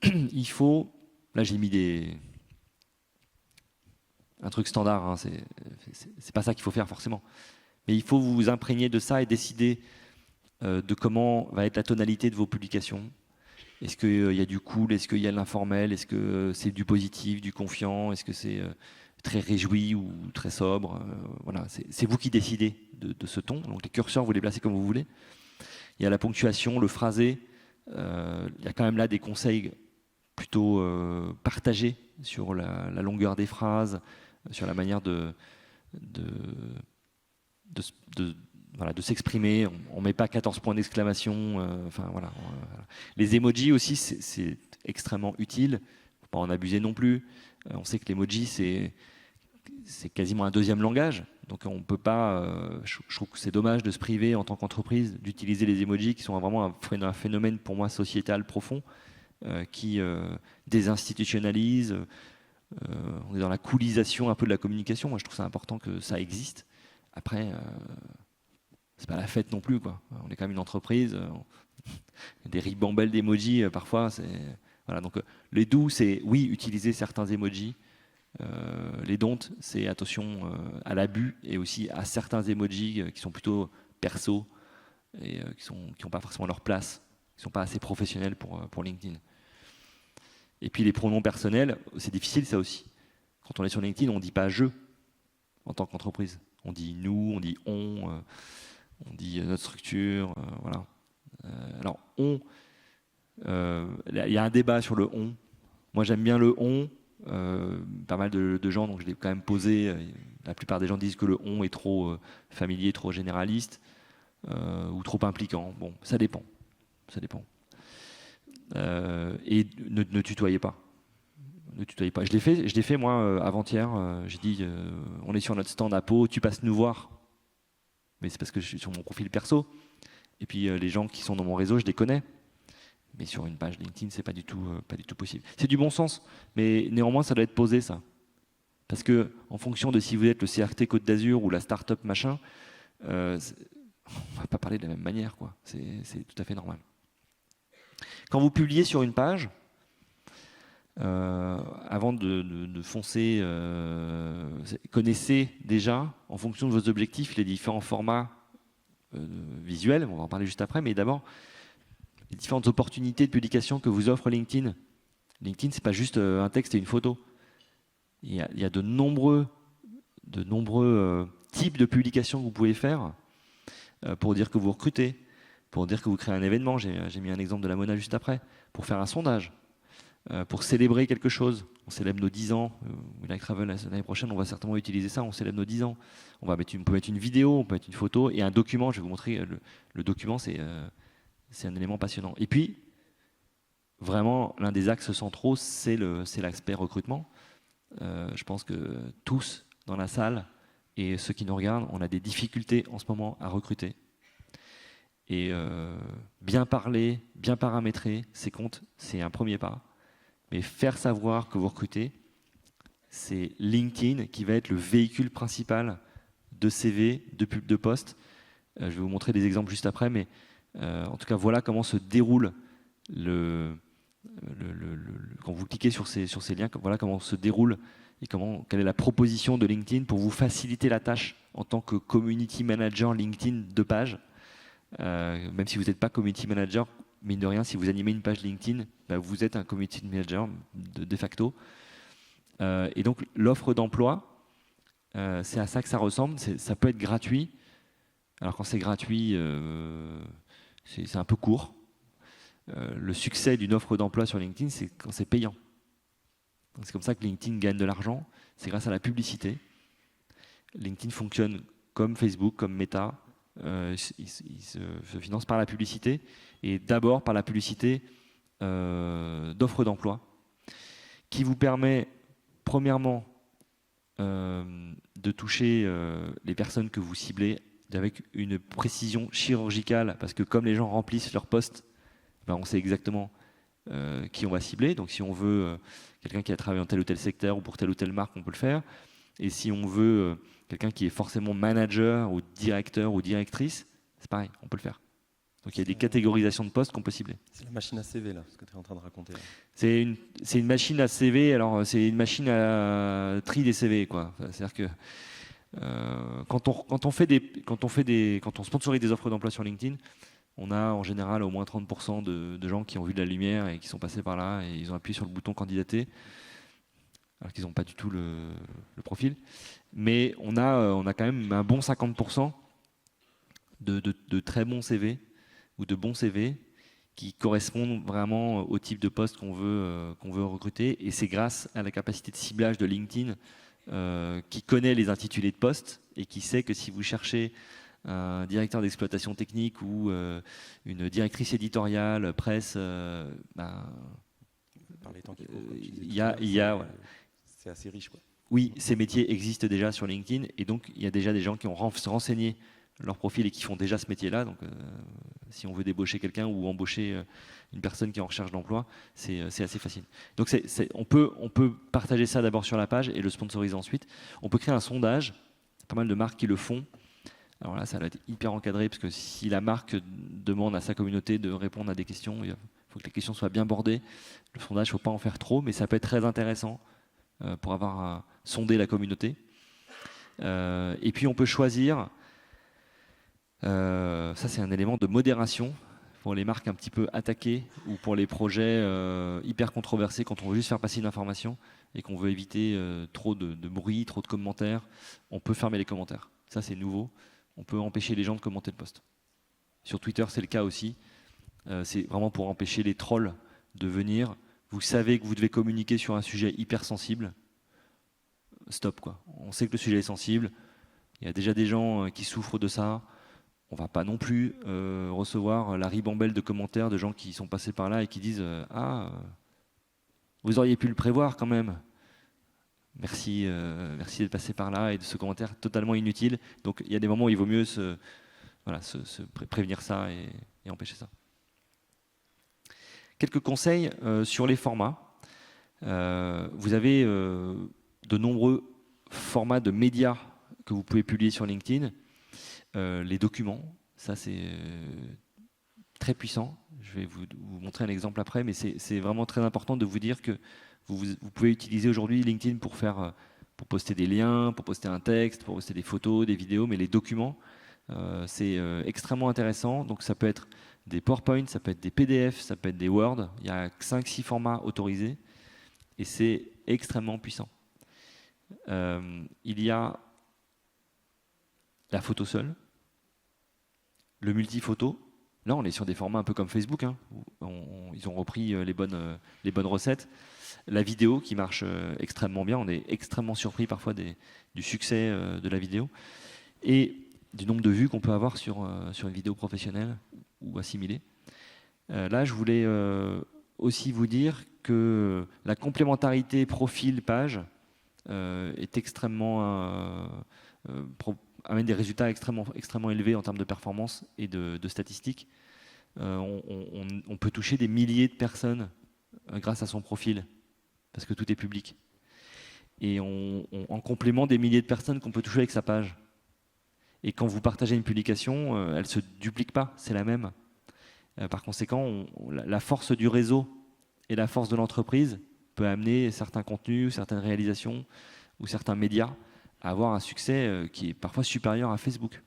Il faut... Là, j'ai mis un truc standard, hein, c'est pas ça qu'il faut faire forcément. Mais il faut vous imprégner de ça et décider de comment va être la tonalité de vos publications. Est-ce qu'il y a du cool? Est-ce qu'il y a de l'informel? Est-ce que c'est du positif, du confiant? Est-ce que c'est très réjoui ou très sobre? Voilà, c'est vous qui décidez de ce ton. Donc les curseurs, vous les placez comme vous voulez. Il y a la ponctuation, le phrasé. Il y a quand même là des conseils plutôt partagés sur la longueur des phrases, sur la manière de s'exprimer. On ne met pas 14 points d'exclamation. Voilà. Les emojis aussi, c'est extrêmement utile. Il ne faut pas en abuser non plus. On sait que l'emoji, c'est quasiment un deuxième langage. Donc on ne peut pas... je trouve que c'est dommage de se priver en tant qu'entreprise d'utiliser les emojis qui sont vraiment un phénomène pour moi sociétal profond qui désinstitutionnalise. On est dans la coolisation un peu de la communication. Moi, je trouve ça important que ça existe. Après, c'est pas la fête non plus, quoi. On est quand même une entreprise. Des ribambelles d'emojis, parfois, voilà. Donc, les doux, c'est oui, utiliser certains emojis. Les don'ts, c'est attention à l'abus et aussi à certains emojis qui sont plutôt perso et qui n'ont pas forcément leur place, qui ne sont pas assez professionnels pour LinkedIn. Et puis les pronoms personnels, c'est difficile ça aussi. Quand on est sur LinkedIn, on ne dit pas « je » en tant qu'entreprise. On dit « nous », on dit « on dit notre structure ». Voilà. Alors, « on », il y a un débat sur le « on ». Moi, j'aime bien le « on ». Pas mal de gens, donc je l'ai quand même posé. La plupart des gens disent que le « on » est trop familier, trop généraliste ou trop impliquant. Bon, ça dépend. Ça dépend. Et ne tutoyez pas. Ne tutoyez pas. Je l'ai fait moi avant-hier. J'ai dit on est sur notre stand à Pau, tu passes nous voir. Mais c'est parce que je suis sur mon profil perso. Et puis les gens qui sont dans mon réseau, je les connais. Mais sur une page LinkedIn, c'est pas du tout possible. C'est du bon sens, mais néanmoins, ça doit être posé, ça. Parce que en fonction de si vous êtes le CRT Côte d'Azur ou la start-up machin, on va pas parler de la même manière, quoi. C'est tout à fait normal. Quand vous publiez sur une page, avant de foncer, connaissez déjà, en fonction de vos objectifs, les différents formats visuels, on va en parler juste après, mais d'abord, les différentes opportunités de publication que vous offre LinkedIn. LinkedIn, ce n'est pas juste un texte et une photo. Il y a de nombreux types de publications que vous pouvez faire pour dire que vous recrutez, pour dire que vous créez un événement. J'ai mis un exemple de la Mona juste après. Pour faire un sondage, pour célébrer quelque chose. On célèbre nos 10 ans. We Like Travel, l'année prochaine, on va certainement utiliser ça. On célèbre nos 10 ans. On peut mettre une vidéo, on peut mettre une photo et un document. Je vais vous montrer. Le document, c'est un élément passionnant. Et puis, vraiment, l'un des axes centraux, c'est l'aspect recrutement. Je pense que tous dans la salle et ceux qui nous regardent, on a des difficultés en ce moment à recruter. Et bien parler, bien paramétrer ses comptes, c'est un premier pas. Mais faire savoir que vous recrutez, c'est LinkedIn qui va être le véhicule principal de CV, de pub, de poste. Je vais vous montrer des exemples juste après, mais en tout cas, voilà comment se déroule quand vous cliquez sur ces liens, voilà comment se déroule et quelle est la proposition de LinkedIn pour vous faciliter la tâche en tant que community manager LinkedIn de page. même si vous n'êtes pas community manager, mine de rien, si vous animez une page LinkedIn, vous êtes un community manager de facto. Et donc l'offre d'emploi, c'est à ça que ça ressemble. Ça peut être gratuit. Alors quand c'est gratuit, c'est un peu court. Le succès d'une offre d'emploi sur LinkedIn, c'est quand c'est payant. C'est comme ça que LinkedIn gagne de l'argent. C'est grâce à la publicité. LinkedIn fonctionne comme Facebook, comme Meta. Il se finance par la publicité, et d'abord par la publicité d'offres d'emploi, qui vous permet premièrement de toucher les personnes que vous ciblez avec une précision chirurgicale, parce que comme les gens remplissent leur poste, on sait exactement qui on va cibler. Donc si on veut quelqu'un qui a travaillé dans tel ou tel secteur ou pour telle ou telle marque, on peut le faire. Et si on veut quelqu'un qui est forcément manager ou directeur ou directrice, c'est pareil, on peut le faire. Donc il y a des catégorisations de postes qu'on peut cibler. C'est la machine à CV, là, ce que tu es en train de raconter. C'est une machine à CV, alors c'est une machine à tri des CV, quoi. C'est-à-dire que quand on sponsorise des offres d'emploi sur LinkedIn, on a en général au moins 30% de gens qui ont vu de la lumière et qui sont passés par là et ils ont appuyé sur le bouton candidater, alors qu'ils n'ont pas du tout le profil. Mais on a quand même un bon 50% de très bons CV ou de bons CV qui correspondent vraiment au type de poste qu'on veut recruter. Et c'est grâce à la capacité de ciblage de LinkedIn qui connaît les intitulés de poste et qui sait que si vous cherchez un directeur d'exploitation technique ou une directrice éditoriale, presse, Par les temps qu'il faut, voilà. C'est assez riche, quoi. Oui, ces métiers existent déjà sur LinkedIn et donc il y a déjà des gens qui ont renseigné leur profil et qui font déjà ce métier-là. Donc si on veut débaucher quelqu'un ou embaucher une personne qui est en recherche d'emploi, c'est assez facile. Donc on peut partager ça d'abord sur la page et le sponsoriser ensuite. On peut créer un sondage, pas mal de marques qui le font. Alors là, ça va être hyper encadré parce que si la marque demande à sa communauté de répondre à des questions, il faut que les questions soient bien bordées. Le sondage, il ne faut pas en faire trop, mais ça peut être très intéressant pour avoir sondé la communauté. Et puis on peut choisir, ça c'est un élément de modération pour les marques un petit peu attaquées ou pour les projets hyper controversés quand on veut juste faire passer une information et qu'on veut éviter trop de bruit, trop de commentaires. On peut fermer les commentaires. Ça c'est nouveau. On peut empêcher les gens de commenter le post. Sur Twitter, c'est le cas aussi. C'est vraiment pour empêcher les trolls de venir. Vous savez que vous devez communiquer sur un sujet hyper sensible. Stop, quoi. On sait que le sujet est sensible. Il y a déjà des gens qui souffrent de ça. On ne va pas non plus recevoir la ribambelle de commentaires de gens qui sont passés par là et qui disent « Ah, vous auriez pu le prévoir quand même ». Merci d'être passé par là et de ce commentaire totalement inutile. Donc il y a des moments où il vaut mieux prévenir ça et empêcher ça. Quelques conseils sur les formats. Vous avez de nombreux formats de médias que vous pouvez publier sur LinkedIn. Les documents, ça c'est très puissant. Je vais vous montrer un exemple après, mais c'est vraiment très important de vous dire que vous pouvez utiliser aujourd'hui LinkedIn pour poster des liens, pour poster un texte, pour poster des photos, des vidéos, mais les documents, c'est extrêmement intéressant. Donc ça peut être des PowerPoint, ça peut être des PDF, ça peut être des Word. Il y a 5-6 formats autorisés et c'est extrêmement puissant. Il y a la photo seule, le multi-photo. Là, on est sur des formats un peu comme Facebook. Ils ont repris les bonnes recettes. La vidéo qui marche extrêmement bien. On est extrêmement surpris parfois du succès de la vidéo et du nombre de vues qu'on peut avoir sur une vidéo professionnelle ou assimilée. Là, je voulais aussi vous dire que la complémentarité profil-page est extrêmement amène des résultats extrêmement élevés en termes de performance et de statistiques. On peut toucher des milliers de personnes grâce à son profil, parce que tout est public. Et en complément des milliers de personnes qu'on peut toucher avec sa page. Et quand vous partagez une publication, elle ne se duplique pas, c'est la même. Par conséquent, la force du réseau et la force de l'entreprise peut amener certains contenus, certaines réalisations ou certains médias à avoir un succès qui est parfois supérieur à Facebook.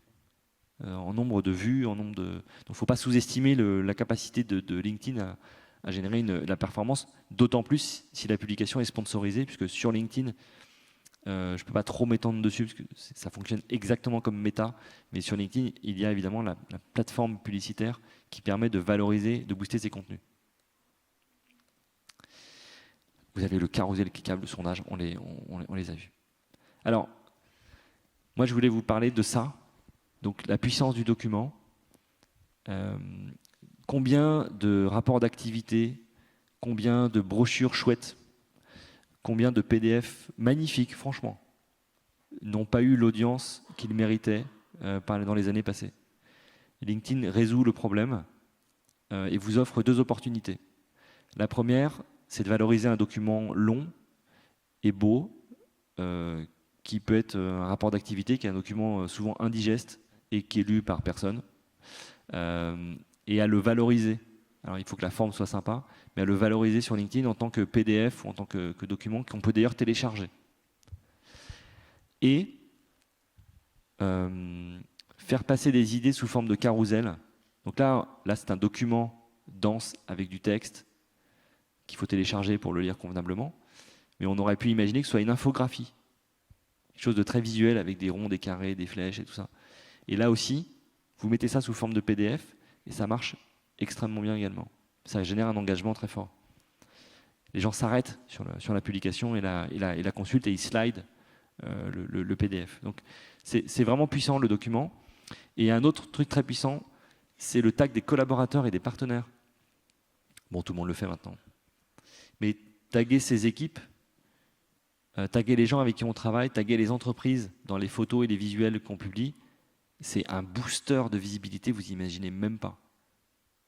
en nombre de vues, donc il ne faut pas sous-estimer la capacité de LinkedIn à générer la performance, d'autant plus si la publication est sponsorisée, puisque sur LinkedIn, je ne peux pas trop m'étendre dessus, parce que ça fonctionne exactement comme Meta, mais sur LinkedIn, il y a évidemment la plateforme publicitaire qui permet de valoriser, de booster ses contenus. Vous avez le carrousel cliquable, le sondage, on les a vus. Alors, moi je voulais vous parler de ça, donc la puissance du document, combien de rapports d'activité, combien de brochures chouettes, combien de PDF magnifiques, franchement, n'ont pas eu l'audience qu'ils méritaient dans les années passées. LinkedIn résout le problème et vous offre 2 opportunités. La première, c'est de valoriser un document long et beau, qui peut être un rapport d'activité, qui est un document souvent indigeste et qui est lu par personne, et à le valoriser. Alors il faut que la forme soit sympa, mais à le valoriser sur LinkedIn en tant que PDF ou en tant que document qu'on peut d'ailleurs télécharger. Et faire passer des idées sous forme de carrousel. Donc là c'est un document dense avec du texte qu'il faut télécharger pour le lire convenablement, mais on aurait pu imaginer que ce soit une infographie, quelque chose de très visuel avec des ronds, des carrés, des flèches et tout ça. Et là aussi, vous mettez ça sous forme de PDF et ça marche extrêmement bien également. Ça génère un engagement très fort. Les gens s'arrêtent sur la publication et la consultent et ils slident le PDF. Donc c'est vraiment puissant le document. Et un autre truc très puissant, c'est le tag des collaborateurs et des partenaires. Bon, tout le monde le fait maintenant. Mais taguer ses équipes, taguer les gens avec qui on travaille, taguer les entreprises dans les photos et les visuels qu'on publie, c'est un booster de visibilité, vous imaginez même pas.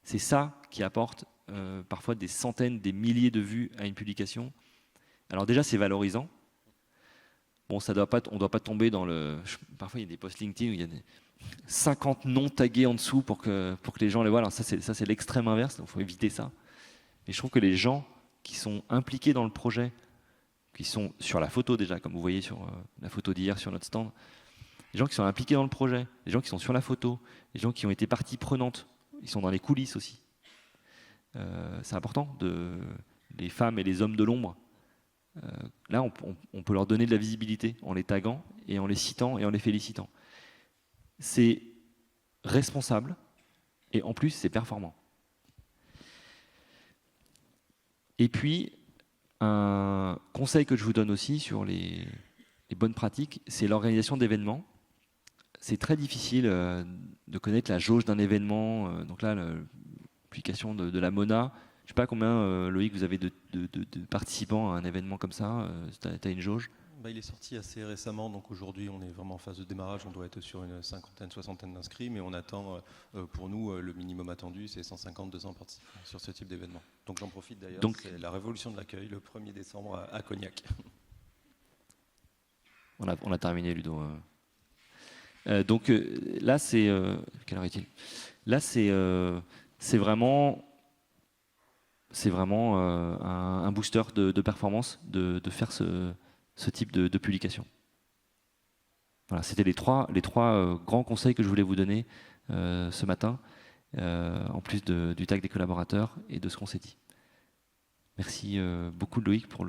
C'est ça qui apporte parfois des centaines, des milliers de vues à une publication. Alors déjà, c'est valorisant. Bon, on ne doit pas tomber dans le... Parfois, il y a des posts LinkedIn où il y a 50 noms tagués en dessous pour que les gens les voient. Alors ça, c'est l'extrême inverse, donc il faut éviter ça. Mais je trouve que les gens qui sont impliqués dans le projet, qui sont sur la photo déjà, comme vous voyez sur la photo d'hier sur notre stand, les gens qui sont impliqués dans le projet, les gens qui sont sur la photo, les gens qui ont été partie prenante, ils sont dans les coulisses aussi. C'est important, les femmes et les hommes de l'ombre. Là, on peut leur donner de la visibilité en les taguant et en les citant et en les félicitant. C'est responsable et en plus, c'est performant. Et puis, un conseil que je vous donne aussi sur les bonnes pratiques, c'est l'organisation d'événements. C'est très difficile de connaître la jauge d'un événement. Donc là, l'application de la Mona, je ne sais pas combien, Loïc, vous avez de participants à un événement comme ça. Tu as une jauge? Il est sorti assez récemment, donc aujourd'hui on est vraiment en phase de démarrage, on doit être sur une 50aine, 60aine d'inscrits, mais on attend, pour nous, le minimum attendu, c'est 150-200 participants sur ce type d'événement. Donc j'en profite d'ailleurs, c'est la révolution de l'accueil, le 1er décembre à Cognac. On a terminé, Ludo. Donc là, c'est... quelle heure est-il? Là, c'est vraiment un booster de performance de faire ce type de publication. Voilà, c'était les trois grands conseils que je voulais vous donner ce matin, en plus du tag des collaborateurs et de ce qu'on s'est dit. Merci beaucoup Loïc pour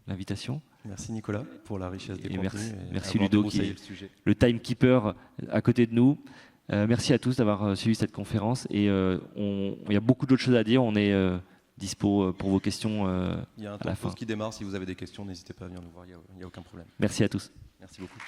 l'invitation. Merci Nicolas pour la richesse des contenus. Merci Ludo qui est le timekeeper à côté de nous. Merci à tous d'avoir suivi cette conférence et il y a beaucoup d'autres choses à dire. On est dispo pour vos questions il y a un temps de pause qui démarre. Si vous avez des questions, n'hésitez pas à venir nous voir, il n'y a aucun problème. Merci à tous. Merci beaucoup.